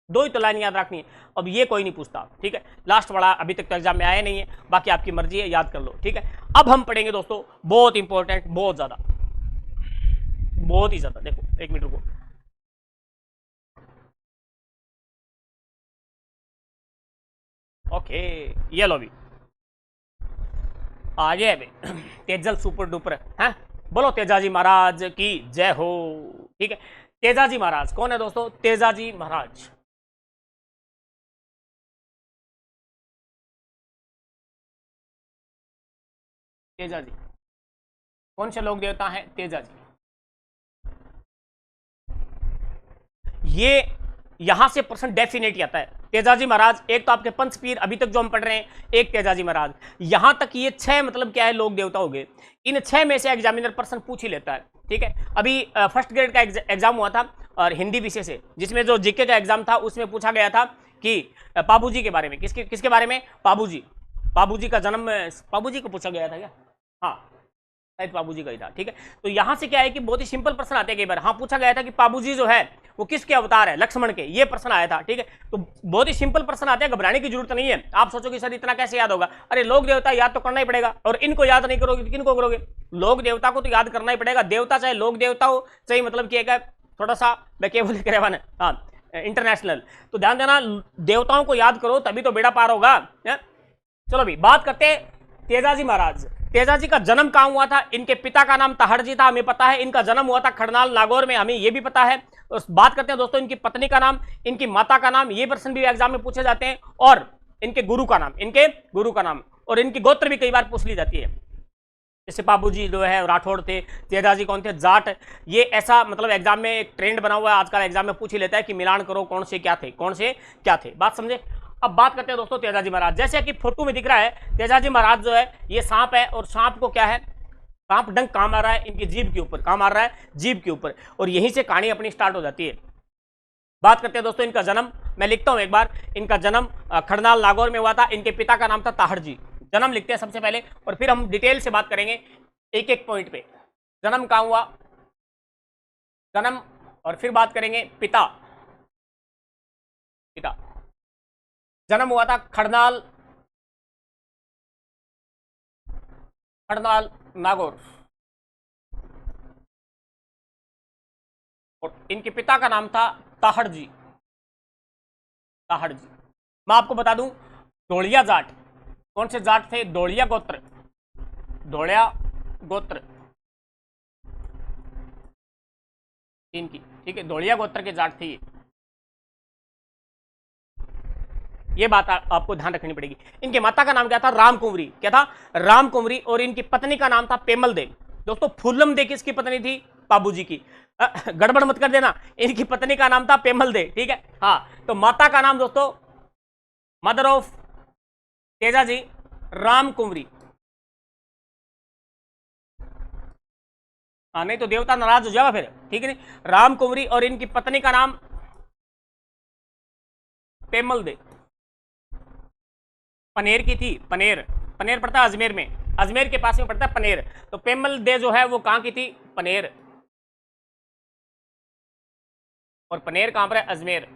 2 ही तो लाइन याद रखनी है। अब ये कोई नहीं पूछता, ठीक है। लास्ट वाला अभी तक तो एग्जाम में आया नहीं है, बाकी आपकी मर्जी है, याद कर लो, ठीक है। अब हम पढ़ेंगे दोस्तों बहुत इंपॉर्टेंट, बहुत ज्यादा, बहुत ही ज्यादा। देखो 1 मिनट रुको। ओके, ये लो भी आगे है तेजल सुपर डुपर है। बोलो तेजाजी महाराज की जय हो, ठीक है। तेजाजी महाराज कौन है दोस्तों? तेजाजी महाराज, तेजाजी कौन से लोक देवता हैं? तेजाजी। ये यहां से प्रश्न डेफिनेटली आता है। तेजाजी महाराज, एक तो आपके पंचपीर अभी तक जो हम पढ़ रहे हैं, एक तेजाजी महाराज, यहां तक ये 6 मतलब क्या है, लोक देवता हो गए। इन 6 में से एग्जामिनर प्रश्न पूछ ही लेता है, ठीक है। अभी फर्स्ट ग्रेड का एग्जाम हुआ था और हिंदी विषय से, जिसमें जो जीके का एग्जाम था उसमें पूछा गया था कि पाबूजी के बारे में। किसके बारे में? पाबूजी का जन्म पाबूजी को पूछा गया था क्या? हाँ, पाबूजी का ही था, ठीक है। तो यहां से क्या है कि बहुत ही सिंपल प्रश्न आते हैं कई बार। हाँ, पूछा गया था कि पाबूजी जो है वो किसके अवतार है? लक्ष्मण के। ये प्रश्न आया था, ठीक है। तो बहुत ही सिंपल प्रश्न आते हैं, घबराने की जरूरत नहीं है। आप सोचो कि सर इतना कैसे याद होगा? अरे लोक देवता याद तो करना ही पड़ेगा, और इनको याद नहीं करोगे तो किनको करोगे? लोक देवता को तो याद करना ही पड़ेगा। देवता चाहे लोक देवता हो, चाहे मतलब कि थोड़ा सा केवल करेवान, हाँ, इंटरनेशनल। तो ध्यान देना, देवताओं को याद करो तभी तो बेड़ा पार होगा। चलो भाई बात करते हैं तेजाजी महाराज। तेजाजी का जन्म कहां हुआ था? इनके पिता का नाम ताहड़जी था, हमें पता है। इनका जन्म हुआ था खड़नाल नागौर में, हमें यह भी पता है। बात करते हैं दोस्तों इनकी पत्नी का नाम, इनकी माता का नाम, ये प्रश्न भी एग्जाम में पूछे जाते हैं। और इनके गुरु का नाम, और इनकी गोत्र भी कई बार पूछ ली जाती है। जैसे बाबूजी जो है राठौड़ थे, तेजाजी कौन थे? जाट। ये ऐसा मतलब एग्जाम में एक ट्रेंड बना हुआ है, आजकल एग्जाम में पूछ ही लेता है कि मिलान करो कौन से क्या थे, बात समझे। अब बात करते हैं दोस्तों तेजाजी महाराज। जैसे कि फोटो में दिख रहा है, तेजाजी महाराज जो है ये सांप है, और सांप को क्या है? सांप डंक कहां मार रहा है? इनकी जीभ के ऊपर। कहां मार रहा है? जीभ के ऊपर। और यहीं से कहानी अपनी स्टार्ट हो जाती है। बात करते हैं दोस्तों इनका जन्म, मैं लिखता हूं एक बार। इनका जन्म खड़नाल नागौर में हुआ था। इनके पिता का नाम था ताहड़जी। जन्म लिखते हैं सबसे पहले, और फिर हम डिटेल से बात करेंगे एक एक पॉइंट पे। जन्म कहां हुआ, जन्म, और फिर बात करेंगे पिता। पिता। जन्म हुआ था खड़नाल नागौर, और इनके पिता का नाम था ताहड़ जी। मैं आपको बता दूं, धोलिया जाट, कौन से जाट थे? धोलिया गोत्र इनकी, ठीक है, धोलिया गोत्र के जाट थे ये बात आपको ध्यान रखनी पड़ेगी। इनके माता का नाम क्या था? राम कुंवरी। क्या था? राम कुंवरी। और इनकी पत्नी का नाम था पेमल दे। दोस्तों फूलम दे किसकी पत्नी थी? बाबूजी की। गड़बड़ मत कर देना, इनकी पत्नी का नाम था पेमल दे, ठीक है। हाँ, तो माता का नाम दोस्तों, मदर ऑफ तेजाजी, राम कुंवरी। हाँ, नहीं तो देवता नाराज हो जाएगा फिर, ठीक है नहीं। राम कुंवरी, और इनकी पत्नी का नाम पेमल दे। पनेर की थी, पनेर पड़ता है अजमेर में, अजमेर के पास में पड़ता है पनेर। तो पेमल दे जो है वो कहां की थी? पनेर। और पनेर कहां पर है? अजमेर,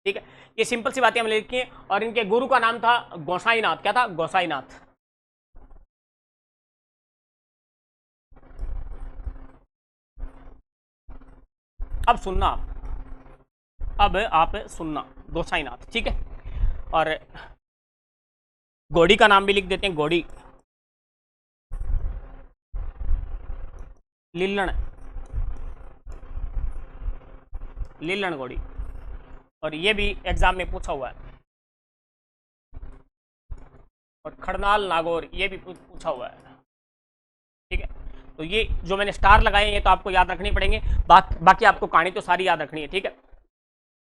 ठीक है। ये सिंपल सी बातें हमने लिखी है। और इनके गुरु का नाम था गोसाईनाथ। क्या था? गोसाईनाथ। अब सुनना, अब आप सुनना, गोसाईनाथ, ठीक है। और घोड़ी का नाम भी लिख देते हैं, घोड़ी, लीलन घोड़ी। और ये भी एग्जाम में पूछा हुआ है। और खड़नाल नागौर, ये भी पूछा हुआ है, ठीक है। तो ये जो मैंने स्टार लगाए हैं ये तो आपको याद रखने पड़ेंगे, बाकी आपको कहानी तो सारी याद रखनी है, ठीक है।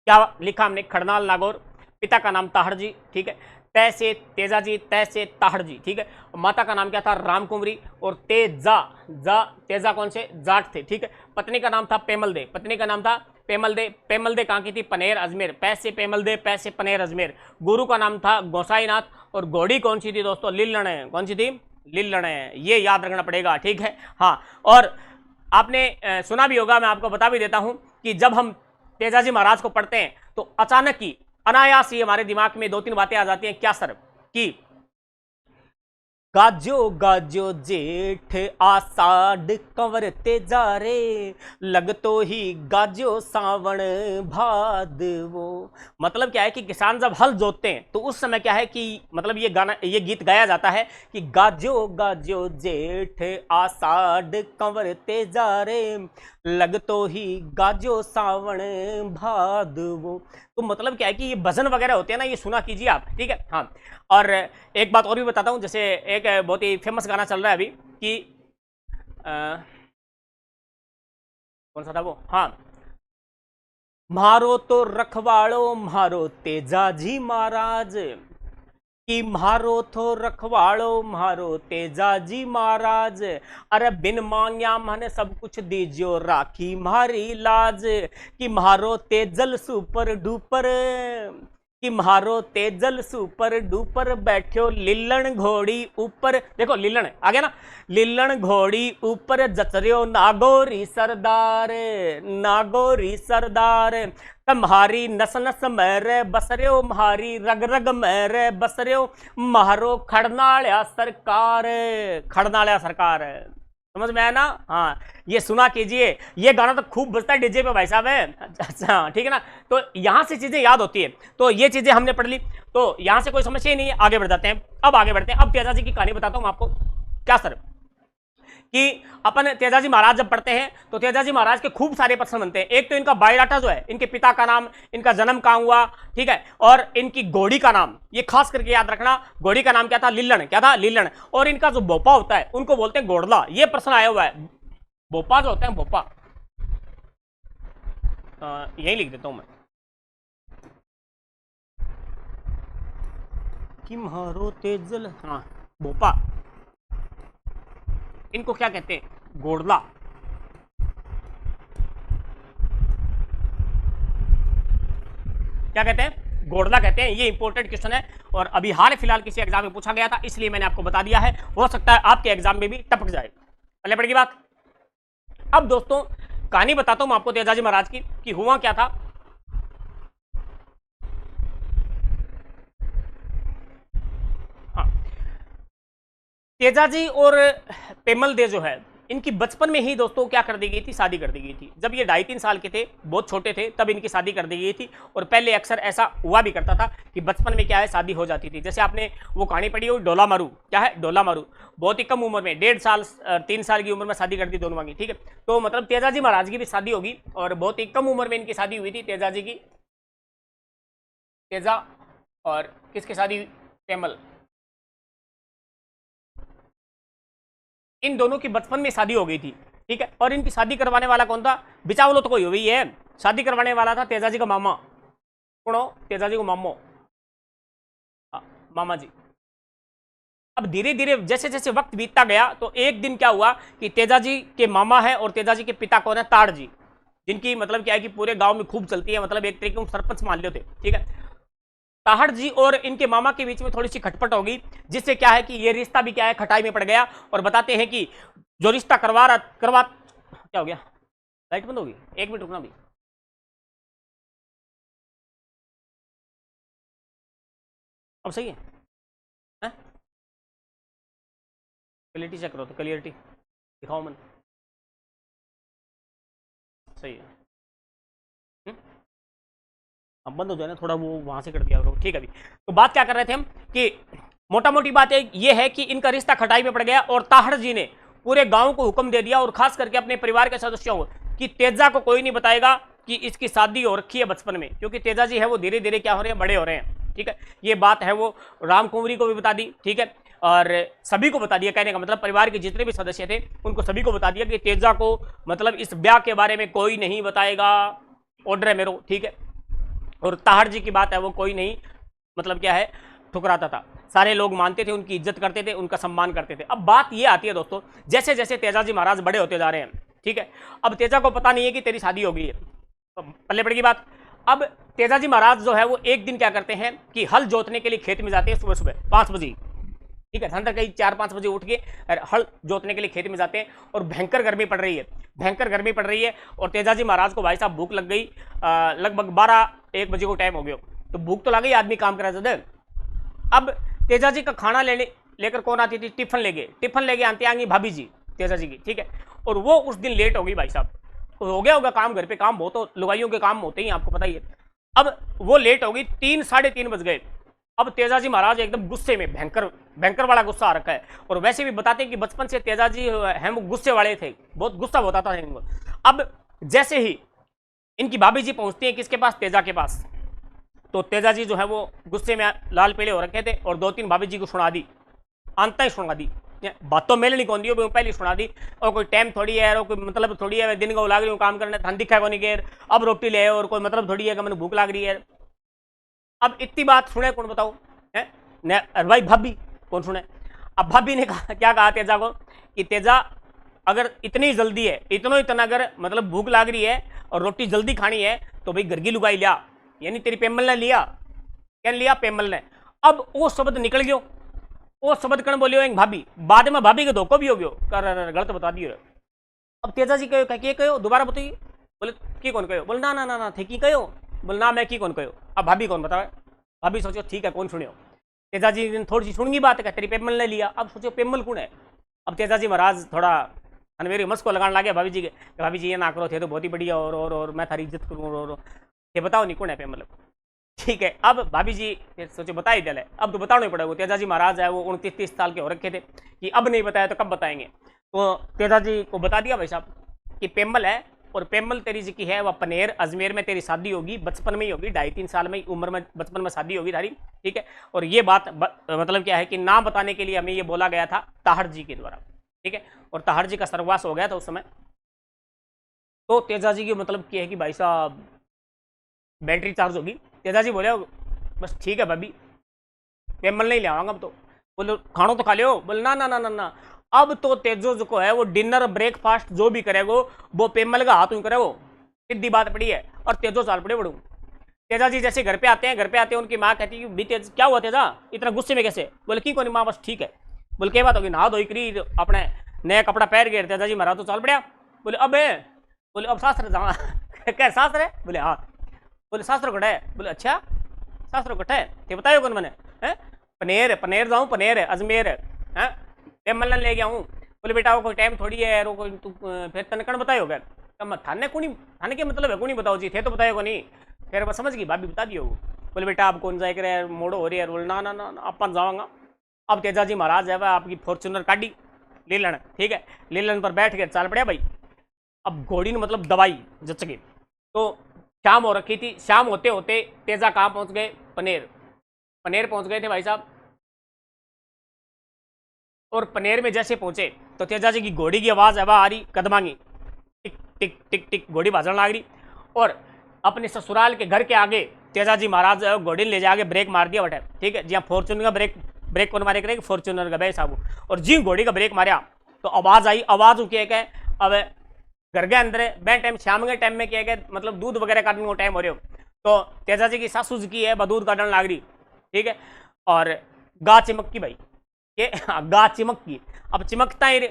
क्या लिखा हमने? खड़नाल नागौर, पिता का नाम ताहड़ जी, ठीक है। तय से तेजाजी, तय से ताहड़ जी, ठीक है। और माता का नाम क्या था? राम कुंवरी। और तेजा कौन से? जाट थे, ठीक है। पत्नी का नाम था पेमल दे, पत्नी का नाम था पेमल दे कहाँ की थी? पनेर, अजमेर। पैसे पेमल दे, पैसे पनेर, अजमेर। गुरु का नाम था गोसाईनाथ। और घोड़ी कौन सी थी दोस्तों? लीलन है। कौन सी थी? लीलन है। ये याद रखना पड़ेगा, ठीक है। हाँ, और आपने सुना भी होगा, मैं आपको बता भी देता हूं कि जब हम तेजाजी महाराज को पढ़ते हैं तो अचानक ही अनायास ही हमारे दिमाग में 2-3 बातें आ जाती हैं। क्या सर? कि गाजो गाजो जेठ आषाढ़ कंवरते जा रे, लगतो ही गाजो सावण भादवो। मतलब क्या है कि किसान जब हल जोतते हैं तो उस समय क्या है कि मतलब ये गीत गाया जाता है कि गाजो गाजो जेठ आषाढ़ कंवरते जा रे, लगतो ही गाजो सावण भादवो। तो मतलब क्या है कि ये भजन वगैरह होते हैं ना, ये सुना कीजिए आप, ठीक है। हाँ, और एक बात और भी बताता हूं, जैसे एक बहुत ही फेमस गाना चल रहा है अभी कि कौन सा था वो? हाँ, मारो तो रखवाड़ो मारो तेजाजी महाराज, कि मारो तो रखवाड़ो मारो तेजाजी महाराज, अरे बिन मांग्या मन सब कुछ दीजियो राखी मारी लाज, कि मारो तेजल सुपर डुपर, कि मारो तेजल सुपर डुपर, बैठो लिल्लन घोड़ी ऊपर। देखो लिल्लन आ गया ना, लिल्लन घोड़ी ऊपर, जचरियो नागौरी सरदार, तुम्हारी नस नस मेरे बसरियो, म्हारी रग रग मेरे बसरियो, म्हारो खड़नाल्या सरकार। समझ में आया ना? हाँ, ये सुना कीजिए, ये गाना तो खूब बजता है डीजे पे भाई साहब है। अच्छा, ठीक है ना। तो यहां से चीजें याद होती है, तो ये चीजें हमने पढ़ ली, तो यहां से कोई समस्या ही नहीं है। आगे बढ़ जाते हैं, अब आगे बढ़ते हैं। अब तेजाजी की कहानी बताता हूं आपको। क्या सर? कि अपन तेजाजी महाराज जब पढ़ते हैं तो तेजाजी महाराज के खूब सारे प्रश्न बनते हैं। एक तो इनका बायोडाटा जो है, इनके पिता का नाम, इनका जन्म कहां हुआ, ठीक है, और इनकी घोड़ी का नाम, ये खास करके याद रखना। घोड़ी का नाम क्या था? लीलन। क्या था? लीलन। और इनका जो भोपा होता है उनको बोलते हैं घोड़ला। ये प्रश्न आया हुआ है, भोपा जो होता है, भोपा, यही लिख देता हूं मैं कि मारो तेजल, हाँ, भोपा, इनको क्या कहते हैं? घोड़ला। क्या कहते हैं? घोड़ला कहते हैं। ये इंपॉर्टेंट क्वेश्चन है और अभी हाल फिलहाल किसी एग्जाम में पूछा गया था, इसलिए मैंने आपको बता दिया है। हो सकता है आपके एग्जाम में भी टपक जाए। पहले पड़ेगी बात। अब दोस्तों कहानी बताता हूं मैं आपको तेजाजी महाराज की कि हुआ क्या था। हाँ, तेजाजी और पेमल दे जो है इनकी बचपन में ही दोस्तों क्या कर दी गई थी, शादी कर दी गई थी। जब ये 2.5-3 साल के थे, बहुत छोटे थे, तब इनकी शादी कर दी गई थी। और पहले अक्सर ऐसा हुआ भी करता था कि बचपन में क्या है शादी हो जाती थी। जैसे आपने वो कहानी पढ़ी हो डोला मारू, क्या है डोला मारू, बहुत ही कम उम्र में 1.5 साल 3 साल की उम्र में शादी कर दी दोनों की, ठीक है। तो मतलब तेजाजी महाराज की भी शादी होगी और बहुत ही कम उम्र में इनकी शादी हुई थी तेजाजी की। तेजा और किसकी शादी, पेमल, इन दोनों की बचपन में शादी हो गई थी, ठीक है। और इनकी शादी करवाने वाला कौन था, बिचावलो तो कोई हो गई है, शादी करवाने वाला था तेजाजी का मामा। कौन हो, तेजाजी को मामो, मामा जी। अब धीरे धीरे जैसे जैसे वक्त बीतता गया तो एक दिन क्या हुआ कि तेजाजी के मामा है और तेजाजी के पिता कौन है, ताड़ जी, जिनकी मतलब क्या है कि पूरे गांव में खूब चलती है, मतलब एक तरीके से सरपंच मान लो थे, ठीक है। ताहड़ जी और इनके मामा के बीच में थोड़ी सी खटपट होगी, जिससे क्या है कि ये रिश्ता भी क्या है खटाई में पड़ गया। और बताते हैं कि जो रिश्ता करवा क्या हो गया, लाइट बंद होगी, 1 मिनट रुकना भी। अब सही है, क्लियरिटी चेक करो तो, क्लियरिटी दिखाओ मन, सही है। अब बंद हो जाए ना थोड़ा, वो वहां से कट गया, ठीक है। अभी तो बात क्या कर रहे थे हम कि मोटा मोटी बात ये है कि इनका रिश्ता खटाई में पड़ गया और ताहड़ जी ने पूरे गांव को हुक्म दे दिया और खास करके अपने परिवार के सदस्यों को कि तेजा को कोई नहीं बताएगा कि इसकी शादी हो रखी है बचपन में, क्योंकि तेजा जी है वो धीरे धीरे क्या हो रहे हैं, बड़े हो रहे हैं, ठीक है। ये बात है वो राम कुंवरी को भी बता दी, ठीक है, और सभी को बता दिया। कहने का मतलब परिवार के जितने भी सदस्य थे उनको सभी को बता दिया कि तेजा को मतलब इस ब्याह के बारे में कोई नहीं बताएगा, ऑर्डर है मेरो, ठीक है। और ताहड़ जी की बात है वो कोई नहीं मतलब क्या है ठुकराता था, सारे लोग मानते थे, उनकी इज्जत करते थे, उनका सम्मान करते थे। अब बात ये आती है दोस्तों, जैसे जैसे तेजाजी महाराज बड़े होते जा रहे हैं, ठीक है, अब तेजा को पता नहीं है कि तेरी शादी हो गई है, तो पल्ले पड़ेगी बात। अब तेजाजी महाराज जो है वो एक दिन क्या करते हैं कि हल जोतने के लिए खेत में जाते हैं सुबह सुबह 5 बजे, ठीक है, ठंडा कहीं 4-5 बजे उठ के हल जोतने के लिए खेत में जाते हैं। और भयंकर गर्मी पड़ रही है, भयंकर गर्मी पड़ रही है। और तेजाजी महाराज को भाई साहब भूख लग गई, लगभग 12-1 बजे को टाइम हो गया, तो भूख तो लग गई, आदमी काम करा जाता। अब तेजाजी का खाना लेकर कौन आती थी, टिफिन लेके आती आएंगी भाभी जी तेजाजी की, ठीक है। और वो उस दिन लेट हो गई भाई साहब, हो गया होगा काम, घर पे काम बहुत हो, लुगाइयों के काम होते ही आपको पता ही है। अब वो लेट हो गई, 3-3:30 बज गए। अब तेजाजी महाराज एकदम गुस्से में, भयंकर वाला गुस्सा आ रखा है। और वैसे भी बताते हैं कि बचपन से तेजाजी हैं वो गुस्से वाले थे, बहुत गुस्सा होता था इनको। अब जैसे ही इनकी भाभी जी पहुंचती है किसके पास, तेजा के पास, तो तेजाजी जो है वो गुस्से में लाल पीले हो रखे थे और 2-3 भाभी जी को सुना दी, अंत ही सुना दी, बात तो मेरे नहीं कौन दी, पहले सुना दी। और कोई टाइम थोड़ी है और कोई मतलब थोड़ी है, दिन को लाग रही हूँ काम करने, धन दिखा को नहीं गेर, अब रोटी ले और कोई मतलब थोड़ी है कि मैंने भूख लाग रही है। अब इतनी बात सुने कौन बताओ, है भाई भाभी कौन सुने। अब भाभी ने कहा, क्या कहा तेजा को कि तेजा अगर इतनी जल्दी है, इतना अगर मतलब भूख लाग रही है और रोटी जल्दी खानी है तो भाई घर की लुगाई लिया, यानी तेरी पेमल ने लिया, क्या लिया, पेमल ने। अब वो शब्द निकल गयो, वो शब्द कण बोलियो एक भाभी, बाद में भाभी के धोखो भी हो गयो, गलत बता दियो। अब तेजा जी कहो दोबारा बताइए, बोले की कौन कहो, बोले ना ना ना ना थे की कहो, बोले ना मैं की कौन कहो। अब भाभी कौन बताओ, भाभी सोचो ठीक है कौन सुनियो। तेजा जी ने थोड़ी सी सुनगी बात, तेरी पेमल ने लिया। अब सोचो पेमल कौन है। अब तेजा जी महाराज थोड़ा अनमेरी मस्को लगाने लगे भाभी जी के, भाभी जी ये ना करो, थे तो बहुत ही बढ़िया और मैं थारी इज्जत करूँ और ये बताओ नहीं कौन है पेमल, ठीक है। अब भाभी जी सोचे बता ही दिले, अब तो बताना ही पड़ेगा। तेजाजी महाराज है वो 29-30 साल के हो रखे थे कि अब नहीं बताया तो कब बताएंगे। तो तेजाजी को बता दिया भाई साहब कि पेमल है, और पेमल तेरी जी की है वह पनेर, अजमेर में तेरी शादी होगी, बचपन में ही होगी, 2.5-3 साल में उम्र में बचपन में शादी होगी थारी, ठीक है। और ये बात मतलब क्या है कि ना बताने के लिए हमें ये बोला गया था ताहड़ जी के द्वारा, ठीक है। और ताहड़ जी का सर्ववास हो गया था उस समय। तो तेजाजी की मतलब क्या है कि भाई साहब बैटरी चार्ज होगी। तेजाजी बोले बस ठीक है भाभी, पेमल नहीं ले आऊंगा अब तो। बोले खानो तो खा लियो, बोले ना ना ना ना ना, अब तो तेजो जो है वो डिनर ब्रेकफास्ट जो भी करेगो वो पेमल का हाथ करेगो, सीधी बात पड़ी है। और तेजो चाल पड़े बड़ू। तेजाजी जैसे घर पे आते हैं उनकी माँ कहती है भी तेज क्या हुआ तेजा, इतना गुस्से में कैसे। बोले की कोनी माँ बस ठीक है। बोले क्या बात होगी, नहा धोई करी अपने नया कपड़ा पहन गए तेजाजी महाराज तो चाल पड़िया। बोले अब बोले अब शास्त्र जावा क्या शास्त्र है? बोले हाँ। बोले शास्त्र कट है? बोले अच्छा शास्त्र कट है, ते बतायो कौन मैंने है? पनेर पनेर जाऊँ, पनेर है अजमेर है ते मल्लन ले गया हूँ। बोले बेटा वो कोई टाइम थोड़ी है यार, कोई तू फिर तने कण बतायो क्या? थाने को नहीं, थाने के मतलब है को नहीं बताओ जी, थे तो बताए को नहीं। फिर बस समझ गई भाभी बता दियो। बोले बेटा आप कौन जाए करे मोड़ो हो रही है? बोले ना ना ना अपन जाऊंगा। अब तेजा जी महाराज है वह आपकी फॉर्चुनर काटी लीलन, ठीक है, लीलन पर बैठ के चाल पड़े भाई। अब घोड़ी ने मतलब दवाई जच गई। तो शाम हो रखी थी, शाम होते होते तेजा कहाँ पहुंच गए? पनेर। पनेर पहुंच गए थे भाई साहब। और पनेर में जैसे पहुंचे तो तेजा जी की घोड़ी की आवाज है वह आ रही कदमांगी, टिक टिक टिक टिक घोड़ी भाजन लाग रही। और अपने ससुराल के घर के आगे तेजा जी महाराज घोड़ी ले जाके ब्रेक मार दिया बटे, ठीक है जी हाँ। फॉर्चूनर का ब्रेक कौन मारे करेगा? फॉर्चूनर का भाई साहब। और जी घोड़ी का ब्रेक मारा तो आवाज आई, आवाज क्या है? अब घर के अंदर बे टाइम शाम के टाइम में क्या है मतलब दूध वगैरह काटने को टाइम हो रहे हो। तो तेजा जी की सासू जी की है वह दूध काटने लाग रही, ठीक है। और गा चिमक की भाई, ये गा चिमक की। अब चिमकता ही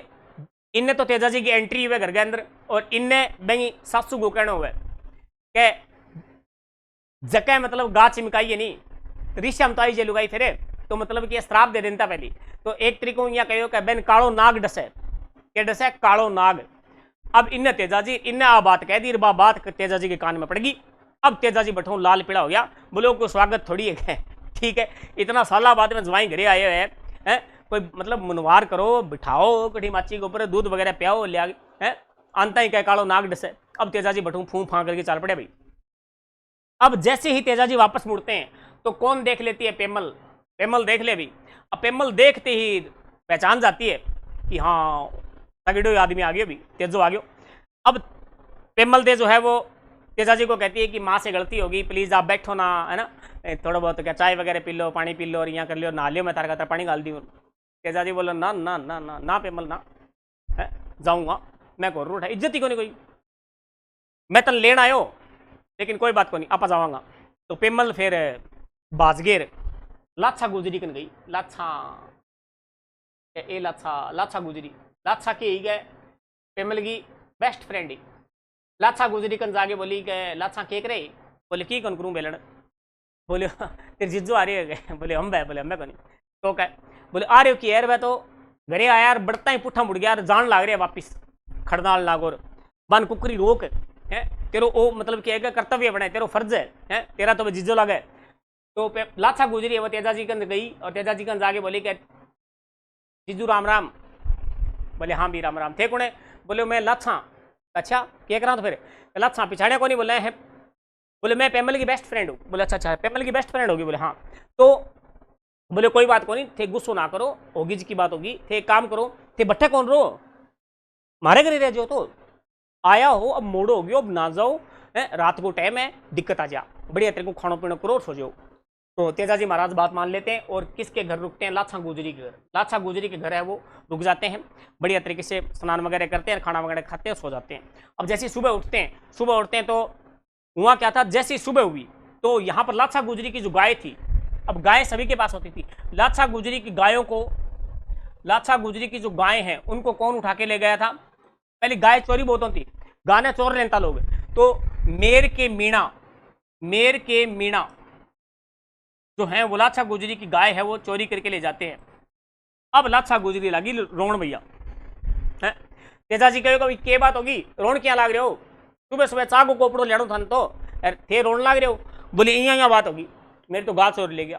इनने तो तेजा जी की एंट्री हुए घर के अंदर, और इनने बही सासू को कहना हुआ के जके मतलब गा चिमकाई नहीं ऋषि हम तो आई जे लुगाई फिरे, तो मतलब कि श्राप दे देता पहली। तो एक तरीको यहाँ कहो कि बेन कालो नाग डसे, के डसे कालो नाग। अब इन्ने तेजा जी इन्ने आ बात कह दी, बात तेजा जी के कान में पड़ गई। अब तेजा जी बठो लाल पीड़ा हो गया, बोलो को स्वागत थोड़ी है, ठीक है, इतना साल बाद में जवाई घरे आए हुए हैं, कोई मतलब मुनवार करो, बिठाओ कठी माची के ऊपर, दूध वगैरह पियाओ लिया है, आंता ही कह कालो नाग डसे। अब तेजा जी बठू फूं फां करके चाल पड़े भाई। अब जैसे ही तेजा जी वापस मुड़ते हैं तो कौन देख लेती है? पेमल। पेमल देख ले भी। अब पेमल देखते ही पहचान जाती है कि हाँ तगड़ो आदमी आ गया भी, तेजो आ गयो। अब पेमल दे जो है वो तेजा जी को कहती है कि माँ से गलती होगी, प्लीज आप बैठो ना, है ना, थोड़ा बहुत क्या चाय वगैरह पी लो, पानी पी लो, और यहाँ कर लो, नहा लियो, मैं तारा का पानी डाल दी। तेजा जी बोलो ना ना ना ना ना पेमल ना, है जाऊंगा मैं को रूठ है, इज्जत ही को नहीं कोई, मैं तन लेना आयो लेकिन कोई बात को नहीं आपा जाऊंगा। तो पेमल फिर बाजगेर लाछा गुजरी कन गई। लाछा ए लाछा लाछा गुजरी, लाछा के ही गए पेमल की बेस्ट फ्रेंड ही। लाछा गुजरी कन जाके बोली के लाछा केक रहे? बोले की कन करूँ बेलन? बोले तेरे जिज्जो आ रही है? बोले हम भाई, बोले हमें को नहीं। तो कह बोले आ रहे हो कि यार मैं तो घरे आया यार, बढ़ता ही पुट्ठा मुड़ गया, जान लाग रहे वापिस खड़नाल लागोर बन कुकरी रोक है तेरो ओ मतलब क्या है कर्तव्य बने, तेरो फर्ज है तेरा तो जिज्जो लगे। तो लाछा गुजरी है वो तेजा जी कन गई, और तेजा जी कन जाके बोली कि जिज्जू राम राम। बोले हाँ भी राम राम। थे कौन? बोले मैं लाछा। अच्छा क्या करा? तो फिर लाछा पिछाड़े को नहीं बोले है? बोले मैं पेमल की बेस्ट फ्रेंड हूँ। बोले अच्छा अच्छा पेमल की बेस्ट फ्रेंड होगी? बोले हाँ। तो बोले कोई बात को नहीं, थे गुस्सो ना करो, होगी जी की बात होगी, थे काम करो, थे बट्ठे कौन रो मारे घर रह जाओ, तो आया हो अब मोड़ो हो गयो, अब ना जाओ, रात को टाइम है, दिक्कत आ जा, बढ़िया तेरे को खानो पीनो करो, सो जाओ। तो तेजा जी महाराज बात मान लेते हैं और किसके घर रुकते हैं? लाछा गुजरी के घर। लाछा गुजरी के घर है वो रुक जाते हैं, बढ़िया तरीके से स्नान वगैरह करते हैं, खाना वगैरह खाते हैं, सो जाते हैं। अब जैसे सुबह उठते हैं तो हुआ क्या था, जैसे सुबह हुई तो यहाँ पर लाछा गुजरी की जो गाय थी, अब गाय सभी के पास होती थी, लाछा गुजरी की गायों को, लाछा गुजरी की जो गाय हैं उनको कौन उठा के ले गया था? पहले गाय चोरी बहुत होती, गाने चोर लेता लोग, तो मेर के मीणा जो है वो लाछा गुजरी की गाय है वो चोरी करके ले जाते हैं। अब लाछा गुजरी लगी रोण भैया है। तेजा जी कहो के बात होगी, रोण क्या लाग रहे हो? सुबह सुबह चागो कोपड़ो लेनो था तो थे रोण लाग रहे हो? बोले यहाँ बात होगी, मेरी तो गाय चोर ले गया।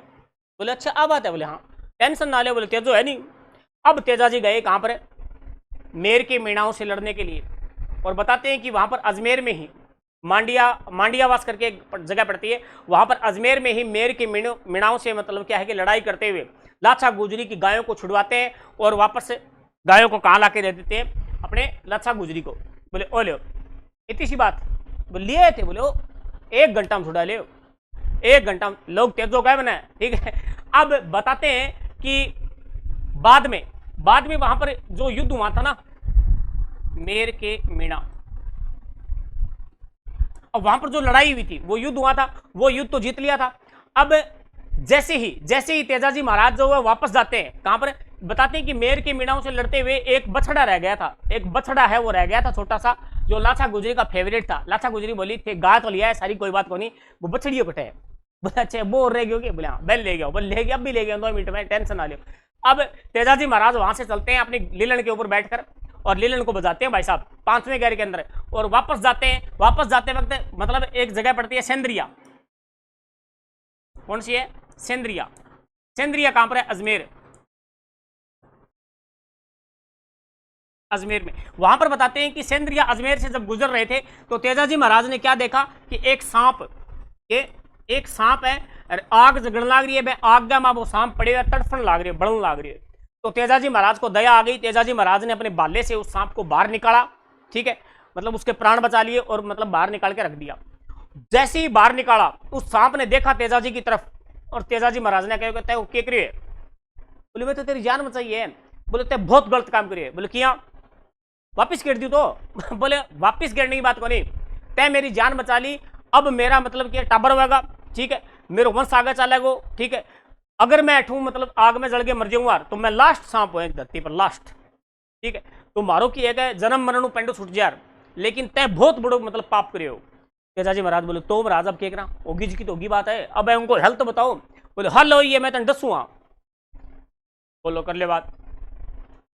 बोले अच्छा अब बात है? बोले हाँ टेंशन ना ले। बोले तेजो है नहीं। अब तेजा जी गए कहाँ पर? मेर के मीणाओं से लड़ने के लिए, और बताते हैं कि वहां पर अजमेर में ही मांडियावास करके एक जगह पड़ती है, वहां पर अजमेर में ही मेर के मीणाओं से मतलब क्या है कि लड़ाई करते हुए लाछा गुजरी की गायों को छुड़वाते हैं और वापस गायों को कहाँ ला के दे देते हैं? अपने लाछा गुजरी को। बोले ओ ले इतनी सी बात? बोले लिए थे। बोले ओ 1 घंटा में छुड़ा ले, 1 घंटा में। लोग तेजो गए बना, ठीक है। अब बताते हैं कि बाद में वहां पर जो युद्ध हुआ था ना मेर के मीणा, और वहां पर जो लड़ाई हुई थी वो युद्ध हुआ था, वो युद्ध तो जीत लिया था। अब जैसे ही तेजा जी महाराज जो है वापस जाते हैं कहां पर? बताते हैं कि मेर के मीणाओं से लड़ते हुए एक बछड़ा रह गया था, एक बछड़ा है वो रह गया था छोटा सा, जो लाछा गुजरी का फेवरेट था। लाछा गुजरी बोली थे गाय तो लिया है सारी, कोई बात को नहीं, वो बछड़ियों कटे है। बोले अच्छा वो रह गई होगी, बोले हाँ बैल ले गया, बोल ले गया, अब भी ले गया 2 मिनट में, टेंशन ना लियो। अब तेजाजी महाराज वहां से चलते हैं अपनी लीलन के ऊपर बैठकर और लीलन को बजाते हैं भाई साहब 5वें गैर के अंदर, और वापस जाते हैं। वापस जाते वक्त मतलब एक जगह पड़ती है सेंद्रिया। कौन सी है? सेंद्रिया। सेंद्रिया कहां पर है? अजमेर। अजमेर में। वहां पर बताते हैं कि सेंद्रिया अजमेर से जब गुजर रहे थे तो तेजाजी महाराज ने क्या देखा कि एक सांप है, आग जगन लाग रही है, आग का वो सांप पड़े हुए तड़फन लाग रही है, बढ़न लाग रही है। तो तेजाजी महाराज को दया आ गई। तेजाजी महाराज ने अपने बाले से उस सांप को बाहर निकाला, ठीक है, मतलब उसके प्राण बचा लिए और मतलब बाहर निकाल के रख दिया। जैसे ही बाहर निकाला उस सांप ने देखा तेजाजी की तरफ, और तेजाजी महाराज ने कहता है वो क्या करिए? बोले मैं तो तेरी जान बचाई है। बोले ते बहुत गलत काम करिए। बोले किया? वापिस गिर दी तो बोले वापिस गिरने की बात को नहीं, तय मेरी जान बचा ली, अब मेरा मतलब कि टाबर होगा, ठीक है, मेरे वंश आगे चलेगा, ठीक है, अगर मैं अठू मतलब आग में जल के मर जाऊंगा तो मैं लास्ट सांप हुए धरती पर, लास्ट, ठीक है, तो मारो की एक है जन्म मरण पेंडो छुट जार, लेकिन तय बहुत बड़ो मतलब पाप करे हो। तेजाजी महाराज बोले तो महाराज अब क्या होगी जी की तो होगी बात है, अब उनको हल तो बताओ। बोले हल हो ये मैं तेन दसूंगा। बोलो कर ले बात,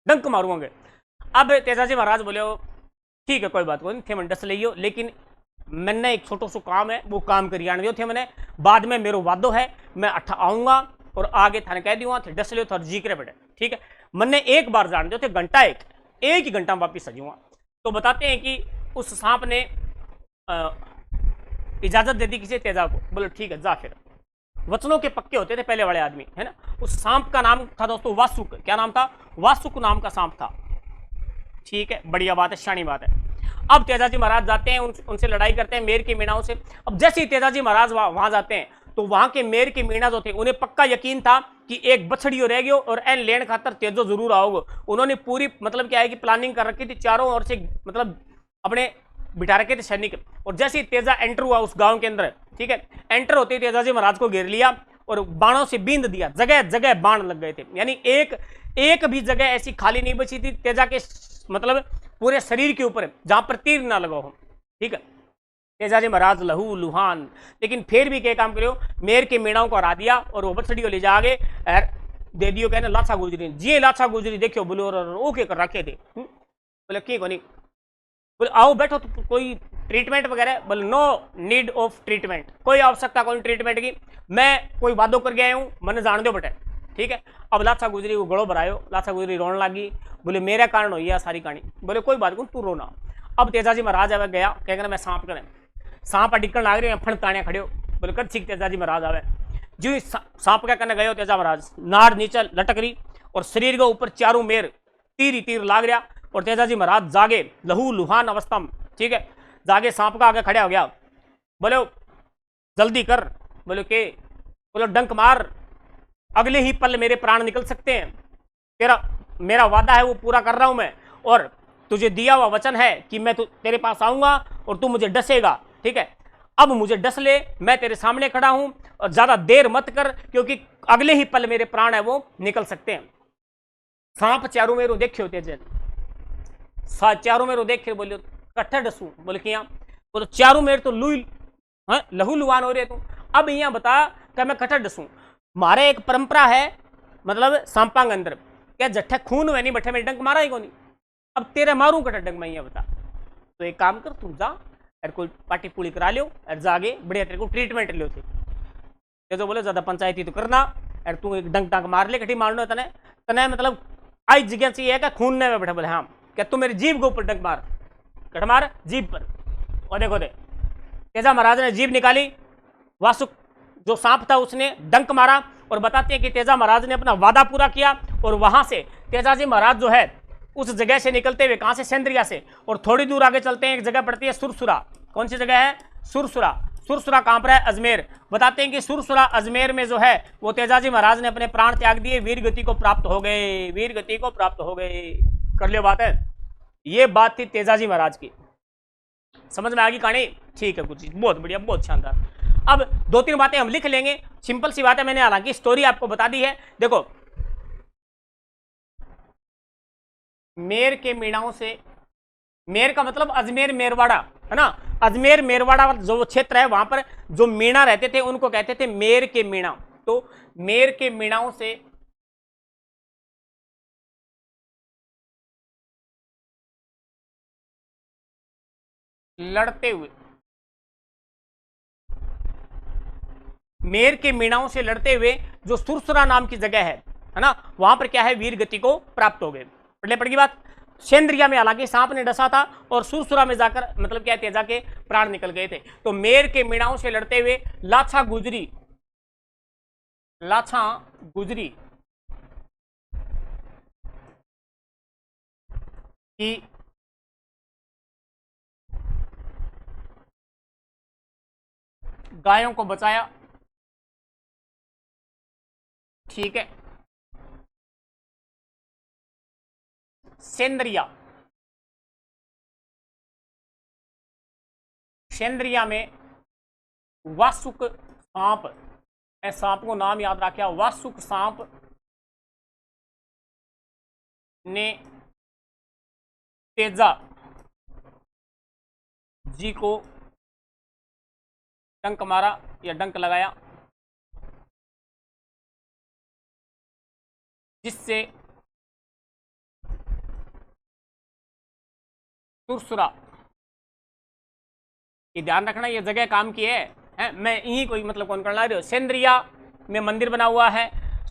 डंक मारूंगे। अब तेजाजी महाराज बोले ठीक है कोई बात नहीं थे मैं डस लियो, लेकिन मैंने एक छोटो सो काम है वो काम करिए आने दियो थे मैंने, बाद में मेरो वादो है मैं अठा आऊंगा और आगे थाने कह दियो थे डस लियो थार जी करे पड़े, ठीक है, मैंने एक बार जान दियो थे घंटा एक ही घंटा में वापिस सजूंगा। तो बताते हैं कि उस सांप ने इजाजत दे दी किसी तेजा को। बोले ठीक है जा फिर। वचनों के पक्के होते थे पहले वाले आदमी, है ना। उस सांप का नाम था दोस्तों वासुक। क्या नाम था? वासुक नाम का सांप था, ठीक है, बढ़िया बात है, शानी बात है। अब तेजाजी महाराज जाते हैं उनसे लड़ाई करते हैं मेर के मीणाओं से। अब जैसे ही तेजाजी महाराज वहां जाते हैं तो वहां के मेर के मीणा जो थे उन्हें पक्का यकीन था कि एक बछड़ियों रह गयो और एन लेन खातर तेजो जरूर आओगे। उन्होंने पूरी मतलब क्या है कि प्लानिंग कर रखी थी, चारों ओर से मतलब अपने बिठा रखे थे सैनिक। और जैसे ही तेजा एंटर हुआ उस गांव के अंदर, ठीक है, एंटर होते ही तेजाजी महाराज को घेर लिया और बाणों से बींद दिया, जगह जगह बाण लग गए थे, यानी एक भी जगह ऐसी खाली नहीं बची थी तेजा के मतलब पूरे शरीर के ऊपर जहां पर तीर ना लगा हो, ठीक है। तेजाजी महाराज लहू लुहान, लेकिन फिर भी क्या काम करो, मेर के मीणाओं को हरा दिया और वो बछड़ियों ले जाके दे दियो कहने लाछा गुजरी जी, लाछा गुजरी देखियो बोले और ओके कर रखे थे। बोले की कोनी, बोले आओ बैठो तो कोई ट्रीटमेंट वगैरह? बोले नो नीड ऑफ ट्रीटमेंट, कोई आवश्यकता कोई ट्रीटमेंट की, मैं कोई वादो कर गया हूँ, मैंने जान दो बेटे, ठीक है। अब लाछा गुजरी को गड़ो भरायो, लाछा गुजरी रोने लगी, बोले मेरा कारण हो यह सारी कहानी। बोले कोई बात नहीं तू रोना। अब तेजाजी महाराज आवे गया क्या मैं सांप करें, सांप अडिकन लाग रहे फण ताणिया खड़े हो। बोले कर ठीक तेजाजी महाराज आवे जी, सांप क्या करने गए तेजा महाराज, नाड़ नीचे लटक रही और शरीर के ऊपर चारों मेर तीर ही तीर लाग रहा और तेजाजी महाराज जागे लहू लुहान अवस्था में, ठीक है, जागे सांप का आगे खड़ा हो गया। बोले जल्दी कर। बोले के? बोलो डंक मार, अगले ही पल मेरे प्राण निकल सकते हैं, तेरा मेरा वादा है वो पूरा कर रहा हूं मैं, और तुझे दिया हुआ वचन है कि मैं तेरे पास आऊंगा और तू मुझे डसेगा, ठीक है। अब मुझे डस ले, मैं तेरे सामने खड़ा हूं और ज्यादा देर मत कर क्योंकि अगले ही पल मेरे प्राण है वो निकल सकते हैं। सांप चारों मेरू देखियो तेजन, चारों मेरू देख बोलियो कट्ठे डसू। बोले कि बोलो चारों मेर तो लहू लुहान हो रहे तू, अब यहाँ बता क्या मैं कट्ठे डसू? मारे एक परंपरा है मतलब सांपांग अंदर क्या जट्ठे खून हुए नहीं बैठे में डंक मारा ही को नहीं, अब तेरे मारू कटा डंक मैं बता। तो एक काम कर तू जा और कोई पार्टी पूरी करा लियो और जागे बढ़िया तेरे को ट्रीटमेंट लियो थे। तो बोले ज्यादा पंचायती तो करना और तू एक डंक टांक मार ले, कटी मारनो तने तने मतलब आई जगह चाहिए क्या खून ने बैठा। बोले हाँ क्या तू मेरी जीभ के ऊपर डंक मार, कट मार जीभ पर। और देखो दे तेजा महाराज ने जीभ निकाली, वासुक जो सांप था उसने डंक मारा और बताते हैं कि तेजा महाराज ने अपना वादा पूरा किया और वहां से तेजाजी महाराज जो है उस जगह से निकलते हुए, कहां से? सेंद्रिया से, और थोड़ी दूर आगे चलते हैं एक जगह पड़ती है सुरसुरा। कौन सी जगह है? सुरसुरा। सुरसुरा कहां पर है? अजमेर। बताते हैं कि सुरसुरा अजमेर में जो है वो तेजाजी महाराज ने अपने प्राण त्याग दिए, वीर गति को प्राप्त हो गए, वीर गति को प्राप्त हो गए। कर लियो बात है, ये बात थी तेजाजी महाराज की। समझ में आ गई कहानी? ठीक है, कुछ बहुत बढ़िया, बहुत शानदार। अब 2-3 बातें हम लिख लेंगे, सिंपल सी बात है, मैंने हालांकि स्टोरी आपको बता दी है। देखो मेर के मीणाओं से मेर का मतलब अजमेर मेरवाड़ा, है ना। अजमेर मेरवाड़ा जो क्षेत्र है वहां पर जो मीणा रहते थे उनको कहते थे मेर के मीणा। तो मेर के मीणाओं से लड़ते हुए, मेर के मीणाओं से लड़ते हुए जो सुरसुरा नाम की जगह है ना, वहां पर क्या है, वीर गति को प्राप्त हो गए। पड़ेगी बात। सेंद्रिया में हालांकि सांप ने डसा था और सुरसुरा में जाकर मतलब क्या, तेजा के प्राण निकल गए थे। तो मेर के मीणाओं से लड़ते हुए लाछा गुजरी, लाछा गुजरी की गायों को बचाया। ठीक है। सेंद्रिया, सेंद्रिया में वासुक सांप, सांप को नाम याद रखा, वासुक सांप ने तेजा जी को डंक मारा या डंक लगाया, जिससे सुरसुरा, ये ध्यान रखना ये जगह काम की है मैं यही कोई मतलब कौन करना रही हो। सेंद्रिया में मंदिर बना हुआ है,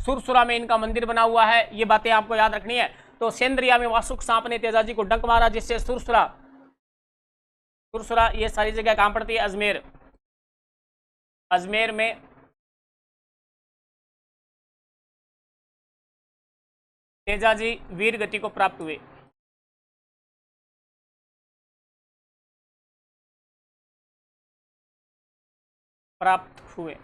सुरसुरा में इनका मंदिर बना हुआ है, ये बातें आपको याद रखनी है। तो सेंद्रिया में वासुक सांप ने तेजाजी को डंक मारा, जिससे सुरसुरा, सुरसुरा ये सारी जगह काम पड़ती है। अजमेर, अजमेर में तेजाजी वीर गति को प्राप्त हुए। प्राप्त हुए।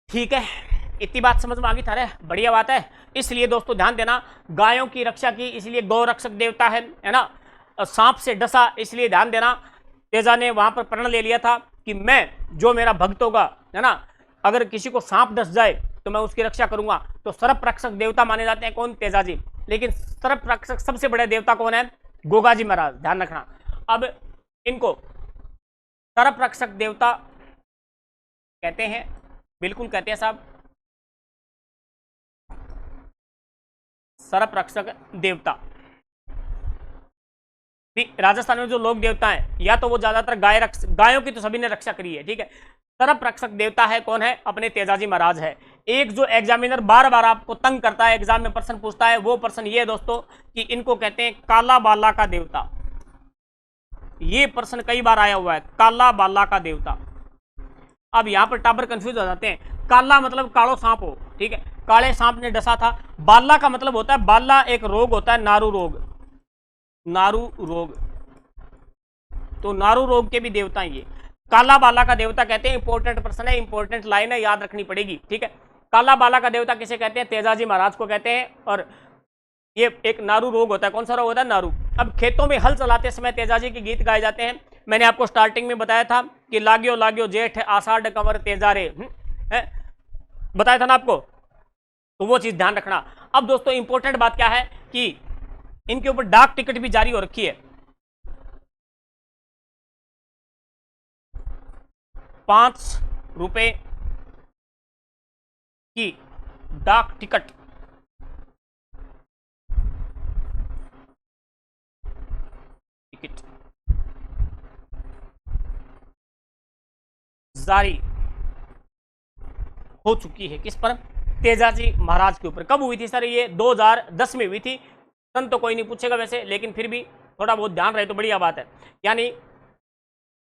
ठीक है, इतनी बात समझ में आ गई था रे, बढ़िया बात है। इसलिए दोस्तों ध्यान देना, गायों की रक्षा की इसलिए गौ रक्षक देवता है ना। सांप से डसा इसलिए ध्यान देना, तेजा ने वहां पर प्रण ले लिया था कि मैं, जो मेरा भक्त होगा, है ना, अगर किसी को सांप डस जाए तो मैं उसकी रक्षा करूंगा। तो सर्प रक्षक देवता माने जाते हैं कौन, तेजाजी। लेकिन सर्प रक्षक सबसे बड़े देवता कौन है, गोगाजी महाराज, ध्यान रखना। अब इनको सर्प रक्षक देवता कहते हैं, बिल्कुल कहते हैं साहब, सर्प रक्षक देवता। राजस्थान में जो लोक देवता हैं, या तो वो ज्यादातर गायों की तो सभी ने रक्षा करी है, ठीक है। सर्प रक्षक देवता है कौन है, अपने तेजाजी महाराज है। एक जो एग्जामिनर बार बार आपको तंग करता है, एग्जाम में प्रश्न पूछता है, वो प्रश्न ये है दोस्तों कि इनको कहते हैं काला बाला का देवता। ये प्रश्न कई बार आया हुआ है, काला बाला का देवता। अब यहां पर टाबर कंफ्यूज हो जाते हैं, काला मतलब कालो सांप हो, ठीक है, काले सांप ने डसा था। बाला का मतलब होता है, बाला एक रोग होता है, नारू रोग, नारू रोग। तो नारू रोग के भी देवता हैं ये। काला बाला का देवता कहते हैं, इंपॉर्टेंट प्रश्न है, इंपॉर्टेंट लाइन है, याद रखनी पड़ेगी, ठीक है। काला बाला का देवता किसे कहते हैं, तेजाजी महाराज को कहते हैं। और ये एक नारू रोग होता है, कौन सा रोग होता है, नारू। अब खेतों में हल चलाते समय तेजाजी के गीत गाए जाते हैं। मैंने आपको स्टार्टिंग में बताया था कि लाग्यो लाग्यो जेठ आषाढ़ कंवर तेजारे, बताया था ना आपको, तो वो चीज ध्यान रखना। अब दोस्तों इंपॉर्टेंट बात क्या है कि इनके ऊपर डाक टिकट भी जारी हो रखी है, 5 रुपए की डाक टिकट जारी हो चुकी है। किस पर, तेजाजी महाराज के ऊपर। कब हुई थी सर ये, 2010 में हुई थी। सन तो कोई नहीं पूछेगा वैसे, लेकिन फिर भी थोड़ा बहुत ध्यान रहे तो बढ़िया बात है। यानी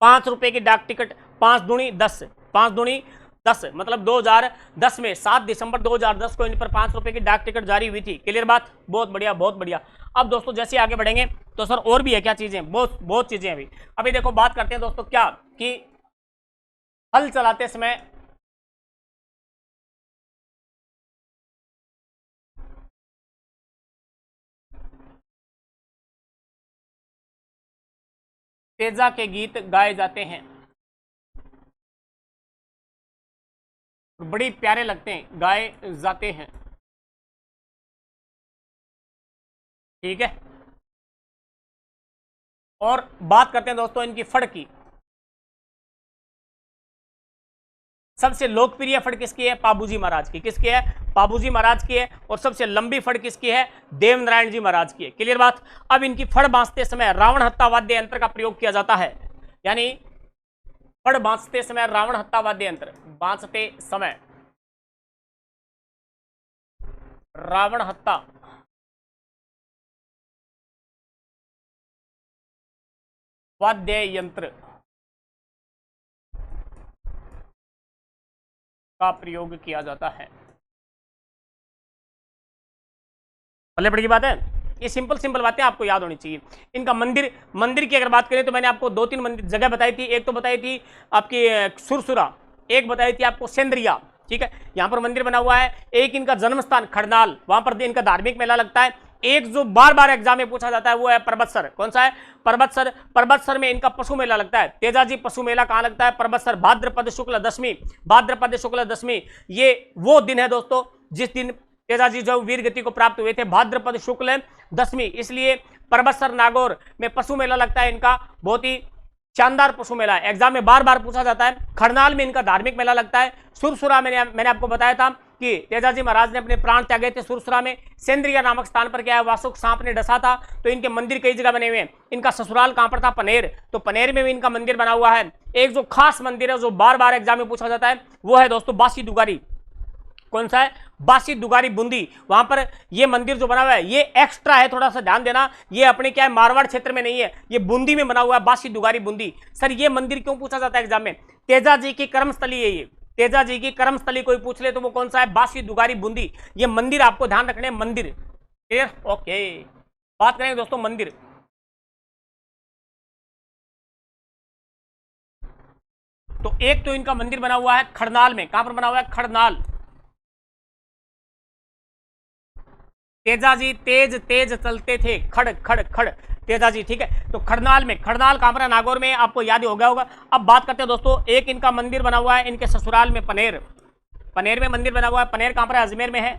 5 रुपए की डाक टिकट, 5 दूनी 10, 5 दूनी 10 मतलब 2010 में 7 दिसंबर 2010 को इन पर 5 रुपए की डाक टिकट जारी हुई थी। क्लियर बात, बहुत बढ़िया बहुत बढ़िया। अब दोस्तों जैसे आगे बढ़ेंगे तो सर और भी है क्या चीजें, बहुत बहुत चीजें अभी। अभी देखो बात करते हैं दोस्तों क्या कि हल चलाते समय तेजा के गीत गाए जाते हैं, बड़ी प्यारे लगते हैं, गाए जाते हैं। ठीक है। और बात करते हैं दोस्तों इनकी फड़ की। सबसे लोकप्रिय फड़ किसकी है? पाबूजी महाराज की। किसकी है? पाबूजी महाराज की है। और सबसे लंबी फड़ किसकी है? देवनारायण जी महाराज की है। क्लियर बात। अब इनकी फड़ बांधते समय रावण हत्ता वाद्य यंत्र का प्रयोग किया जाता है, यानी फड़ बांधते समय रावण हत्ता वाद्य यंत्र, बांधते समय रावण हत्ता वाद्य यंत्र का प्रयोग किया जाता है। भले बड़ी बात है, ये सिंपल सिंपल बातें आपको याद होनी चाहिए। इनका मंदिर की अगर बात करें तो मैंने आपको 2-3 मंदिर जगह बताई थी। एक तो बताई थी आपकी सुरसुरा, एक बताई थी आपको सेंद्रिया। ठीक है, यहां पर मंदिर बना हुआ है। एक इनका जन्म स्थान खड़नाल, वहां पर इनका धार्मिक मेला लगता है। एक जो बार बार एग्जाम में पूछा जाता है वो है पर्वतसर। कौन सा है? पर्वतसर। पर्वतसर में इनका पशु मेला लगता है। तेजाजी पशु मेला कहां लगता है? पर्वतसर। भाद्रपद शुक्ल दशमी, भाद्रपद शुक्ल दशमी ये वो दिन है दोस्तों जिस दिन तेजाजी जो वीर गति को प्राप्त हुए थे, भाद्रपद शुक्ल दशमी। इसलिए पर्वतसर नागौर में पशु मेला लगता है इनका, बहुत ही शानदार पशु मेला है, एग्जाम में बार बार पूछा जाता है। खरनाल में इनका धार्मिक मेला लगता है। सुरसुरा में मैंने आपको बताया था कि तेजाजी महाराज ने अपने प्राण त्यागे थे सुरसुरा में। सेंद्रिया नामक स्थान पर क्या है? वासुक सांप ने डसा था। तो इनके मंदिर कई जगह बने हुए हैं। इनका ससुराल कहां पर था? पनेर। तो पनेर में भी इनका मंदिर बना हुआ है। एक जो खास मंदिर है जो बार बार एग्जाम में पूछा जाता है वो है दोस्तों बासी दुगारी। कौन सा है? बासी दुगारी बूंदी। वहां पर ये मंदिर जो बना हुआ है ये एक्स्ट्रा है, थोड़ा सा ध्यान देना। ये अपने क्या है मारवाड़ क्षेत्र में नहीं है, ये बूंदी में बना हुआ है, बासी दुगारी बूंदी। सर ये मंदिर क्यों पूछा जाता है एग्जाम में? तेजाजी की कर्मस्थली है ये, तेजाजी की कर्मस्थली कोई पूछ ले तो वो कौन सा है? बासी दुगारी बूंदी। ये मंदिर आपको ध्यान रखने, मंदिर। क्लियर? ओके, बात करेंगे दोस्तों मंदिर। तो एक तो इनका मंदिर बना हुआ है खड़नाल में। कहां पर बना हुआ है? खड़नाल। तेजाजी तेज तेज चलते थे, खड़ खड़ खड़ तेजाजी। ठीक है, तो खड़नाल में, खड़नाल कहां पर है? नागौर में, आपको याद ही हो गया होगा। अब बात करते हैं दोस्तों, एक इनका मंदिर बना हुआ है इनके ससुराल में पनेर। पनेर में मंदिर बना हुआ है। पनेर कहां पर है? अजमेर में है।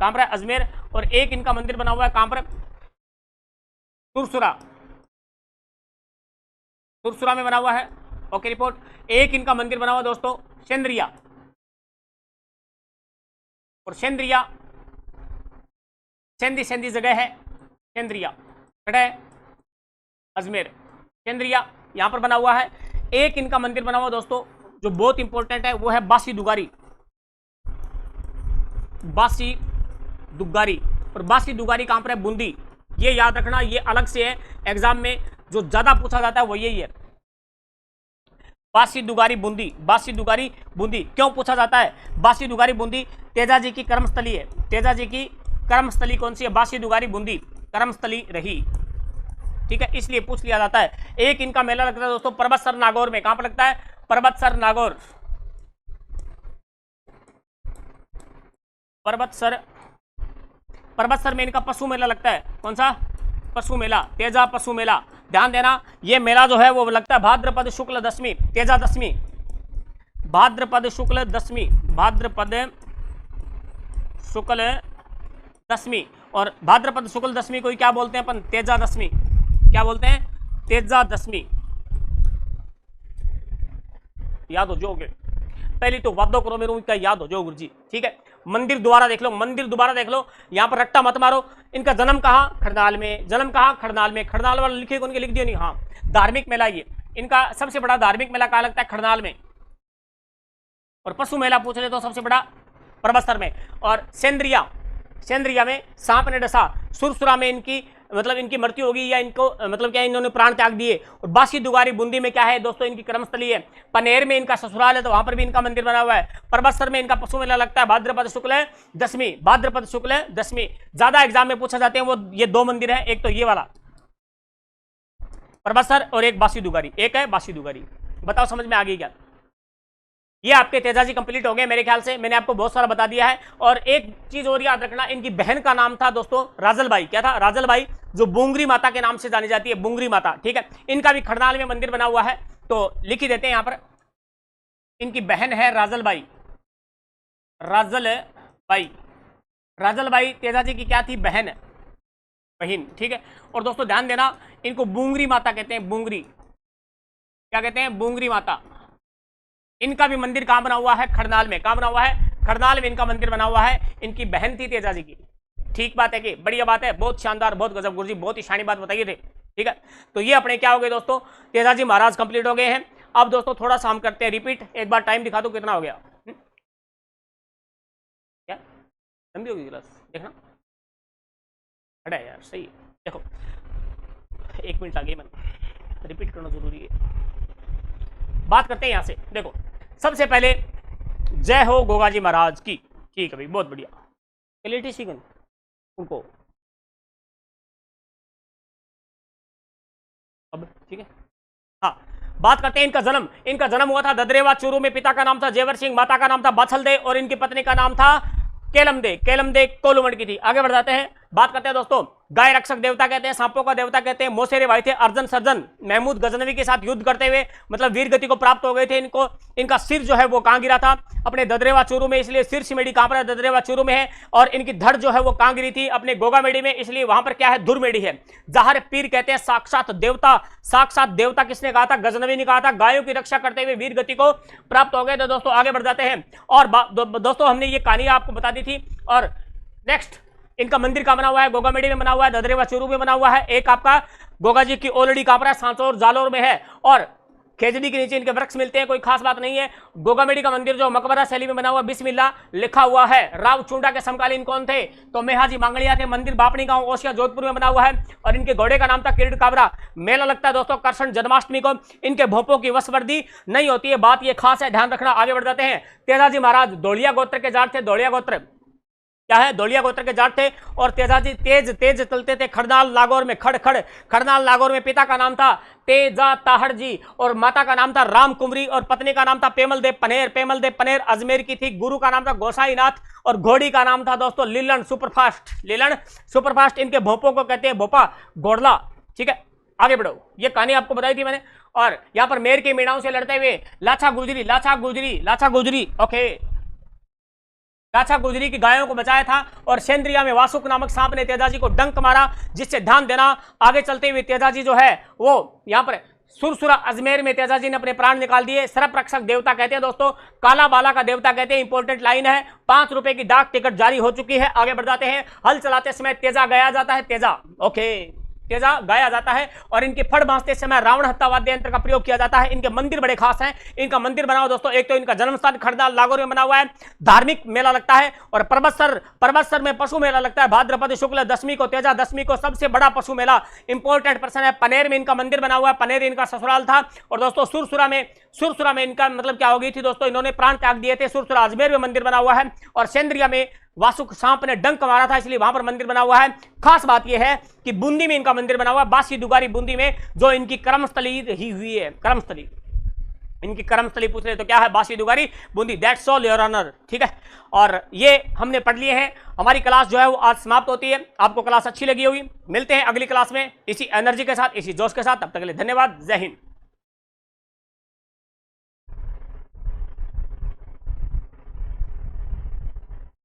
कहां पर है? अजमेर। और एक इनका मंदिर बना हुआ है कहां पर? सुरसुरा। सुरसुरा में बना हुआ है। Okay report. एक इनका मंदिर बना हुआ है दोस्तों सेंद्रिया। और सेंद्रिया सेंधी सेंधी जगह है, सेंद्रिया कटा है अजमेर। सेंद्रिया यहां पर बना हुआ है। एक इनका मंदिर बना हुआ दोस्तों जो बहुत इंपॉर्टेंट है वो है बासी दुगारी। बासी दुगारी। और बासी दुगारी कहां पर है? बूंदी। ये याद रखना, ये अलग से है, एग्जाम में जो ज्यादा पूछा जाता है वो यही है, बासी दुगारी बूंदी। बासी दुगारी बूंदी क्यों पूछा जाता है? बासी दुगारी बूंदी तेजाजी की कर्मस्थली है। तेजाजी की कर्मस्थली कौन सी है? बासी दुगारी बूंदी कर्मस्थली रही। ठीक है, इसलिए पूछ लिया जाता है। एक इनका मेला लगता है दोस्तों पर्वतसर नागौर में। कहां पर लगता है? पर्वतसर नागौर। पर्वतसर, पर्वतसर में इनका पशु मेला लगता है। कौन सा? पशु मेला, तेजा पशु मेला। ध्यान देना, ये मेला जो है वो लगता है भाद्रपद शुक्ल दशमी, तेजा दशमी, भाद्रपद शुक्ल दशमी, भाद्रपद शुक्ल दशमी। और भाद्रपद शुक्ल दशमी को क्या बोलते हैं अपन? तेजा दशमी। क्या बोलते हैं? तेजा दशमी। याद हो जाओगे, पहले तो वादो करो मेरे का याद हो जाओ गुरु जी। ठीक है, मंदिर दोबारा देख लो, मंदिर दोबारा देख लो। यहां पर रट्टा मत मारो। इनका जन्म कहां? खड़नाल में। जन्म कहां? खड़नाल में। खड़नाल वाला लिखे उनके लिख दिया नहीं? हाँ, धार्मिक मेला ये इनका सबसे बड़ा धार्मिक मेला कहां लगता है? खड़नाल में। और पशु मेला पूछ ले तो सबसे बड़ा पर्वतसर में। और सेंद्रिया, सेंद्रिया में सांप ने डसा। सुरसुरा में इनकी मतलब इनकी मृत्यु होगी या इनको मतलब क्या इन्होंने प्राण त्याग दिए। और बासी दुगारी बूंदी में क्या है दोस्तों? इनकी कर्मस्थली है। पनेर में इनका ससुराल है तो वहां पर भी इनका मंदिर बना हुआ है। पर्वतसर में इनका पशु मेला लगता है भाद्रपद शुक्ल दशमी, भाद्रपद शुक्ल दशमी। ज्यादा एग्जाम में पूछा जाते हैं वो ये दो मंदिर है, एक तो ये वाला पर्वतसर और एक बासी दुगारी। एक है बासी दुगारी। बताओ समझ में आ गई क्या? ये आपके तेजाजी कंप्लीट हो गए मेरे ख्याल से, मैंने आपको बहुत सारा बता दिया है। और एक चीज और याद रखना, इनकी बहन का नाम था दोस्तों राजलबाई। क्या था? राजलबाई, जो बुंगरी माता के नाम से जानी जाती है, बुंगरी माता। ठीक है, इनका भी खड़नाल में मंदिर बना हुआ है, तो लिख ही देते हैं यहां पर। इनकी बहन है राजलबाई। राजलबाई, राजलबाई तेजाजी की क्या थी? बहन। बहिन, ठीक है। और दोस्तों ध्यान देना, इनको बूंगरी माता कहते हैं, बूंगरी, क्या कहते हैं, बूंगरी माता। इनका भी मंदिर कहां बना हुआ है, खरनाल में। कहां बना हुआ है, खरनाल में इनका मंदिर बना हुआ है। इनकी बहन थी तेजा जी की, ठीक बात है कि बढ़िया बात है, बहुत शानदार, बहुत गजब गुरुजी, बहुत ही शानी बात बताइए थे, ठीक है। तो ये अपने क्या हो गए दोस्तों, तेजाजी महाराज कंप्लीट हो गए हैं। अब दोस्तों थोड़ा सा हम करते हैं रिपीट, एक बार टाइम दिखा दो कितना हो गया, क्या लंबी होगी क्लास, देखना अरे यार सही है। देखो 1 मिनट आगे मन रिपीट करना जरूरी है। बात करते हैं यहां से, देखो सबसे पहले जय हो गोगाजी महाराज की, ठीक है भाई, बहुत बढ़िया। क्लियरिटी सीखन उनको अब, ठीक है। हाँ, बात करते हैं इनका जन्म। इनका जन्म हुआ था ददरेवा चूरू में। पिता का नाम था जेवर सिंह, माता का नाम था बाछलदे और इनकी पत्नी का नाम था केलमदे। केलमदे कोलुमंड की थी। आगे बढ़ जाते हैं, बात करते हैं दोस्तों, गाय रक्षक देवता कहते हैं, सांपों का देवता कहते हैं। मोसेरे भाई थे अर्जन सर्जन, महमूद गजनवी के साथ युद्ध करते हुए मतलब वीर गति को प्राप्त हो गए थे इनको। इनका सिर जो है वो कहां गिरा था, अपने ददरेवा चूरू में, इसलिए सिर सिमेडी कहां पर है, ददरेवा चूरू में है। और इनकी धड़ जो है वो कहां गिरी थी, अपने गोगामेडी में, इसलिए वहां पर क्या है, धुरमेडी है। जहर पीर कहते हैं साक्षात देवता। साक्षात देवता किसने कहा था, गजनवी ने कहा था। गायों की रक्षा करते हुए वीर गति को प्राप्त हो गए। तो दोस्तों आगे बढ़ जाते हैं, और दोस्तों हमने ये कहानी आपको बता दी थी। और नेक्स्ट, इनका मंदिर कहां बना हुआ है, गोगामेडी में बना हुआ है, ददरेवा चूरू में बना हुआ है। एक आपका गोगा जी की ऑलरेडी कहां पर है, सांचौर जालोर में है। और खेजड़ी के नीचे इनके वृक्ष मिलते हैं, कोई खास बात नहीं है। गोगामेडी का मंदिर जो मकबरा शैली में बना हुआ, बिस्मिल्लाह लिखा हुआ है। राव चुंडा के समकालीन कौन थे, तो मेहाजी मांगलिया थे। मंदिर बापनी गांव ओसिया जोधपुर में बना हुआ है। और इनके घोड़े का नाम था किरीट काबरा। मेला लगता है दोस्तों कृष्ण जन्माष्टमी को। इनके भोपों की वशवर्दी नहीं होती है, बात ये खास है, ध्यान रखना। आगे बढ़ जाते हैं, तेजाजी महाराज धोलिया गोत्र के जाट थे। धोलिया गोत्र क्या है, धोलिया गोत्र के जाट थे। और तेजाजी तेज चलते थे खड़नाल नागौर में, खड़नाल नागौर में। पिता का नाम था तेजा ताहड़ जी और माता का नाम था राम कुंवरी और पत्नी का नाम था पेमल देव पनेर अजमेर की थी। गुरु का नाम था गोसाईनाथ और घोड़ी का नाम था दोस्तों लीलन सुपरफास्ट। इनके भोपों को कहते हैं भोपा घोड़ला, ठीक है। आगे बढ़ो, ये कहानी आपको बताई थी मैंने। और यहां पर मेर के मीणाओं से लड़ते हुए लाछा गुजरी, ओके, लाछा गुजरी की गायों को बचाया था। और सेंद्रिया में वासुक नामक सांप ने तेजाजी को डंक मारा, जिससे ध्यान देना आगे चलते हुए तेजाजी जो है वो यहां पर सुरसुरा अजमेर में तेजाजी ने अपने प्राण निकाल दिए। सर्प रक्षक देवता कहते हैं दोस्तों, काला बाला का देवता कहते हैं। इंपॉर्टेंट लाइन है, 5 रुपए की डाक टिकट जारी हो चुकी है। आगे बढ़ जाते हैं, हल चलाते समय तेजा गाया जाता है, तेजा, ओके, तेजा गाया जाता है। और इनके फड़ बांधते समय रावण हत्ता वाद्य यंत्र का प्रयोग किया जाता है। इनके मंदिर बड़े खास हैं। इनका मंदिर बनाओ दोस्तों, एक तो इनका जन्म स्थान खड़नाल नागौर में बना हुआ है, धार्मिक मेला लगता है। और पर्वतसर में पशु मेला लगता है भाद्रपद शुक्ल दशमी को, तेजा दशमी को सबसे बड़ा पशु मेला। इंपॉर्टेंट पर्सन है, पनेर में इनका मंदिर बना हुआ है, पनेर इनका ससुराल था। और दोस्तों सुरसुरा में इनका मतलब क्या हो गई थी दोस्तों, इन्होंने प्राण त्याग दिए थे। सुरसुरा अजमेर में मंदिर बना हुआ है। और सेंद्रिया में वासुक सांप ने डंक मारा था, इसलिए वहां पर मंदिर बना हुआ है। खास बात यह है कि बूंदी में इनका मंदिर बना हुआ है, बासी दुगारी बूंदी में, जो इनकी कर्मस्थली ही हुई है। कर्मस्थली, इनकी कर्मस्थली पूछ रहे तो क्या है, बासी दुगारी बूंदी। दैट्स ऑल योर ऑनर, ठीक है। और ये हमने पढ़ लिए हैं। हमारी क्लास जो है वो आज समाप्त होती है। आपको क्लास अच्छी लगी होगी। मिलते हैं अगली क्लास में इसी एनर्जी के साथ, इसी जोश के साथ। तब तक के लिए धन्यवाद। जय हिंद।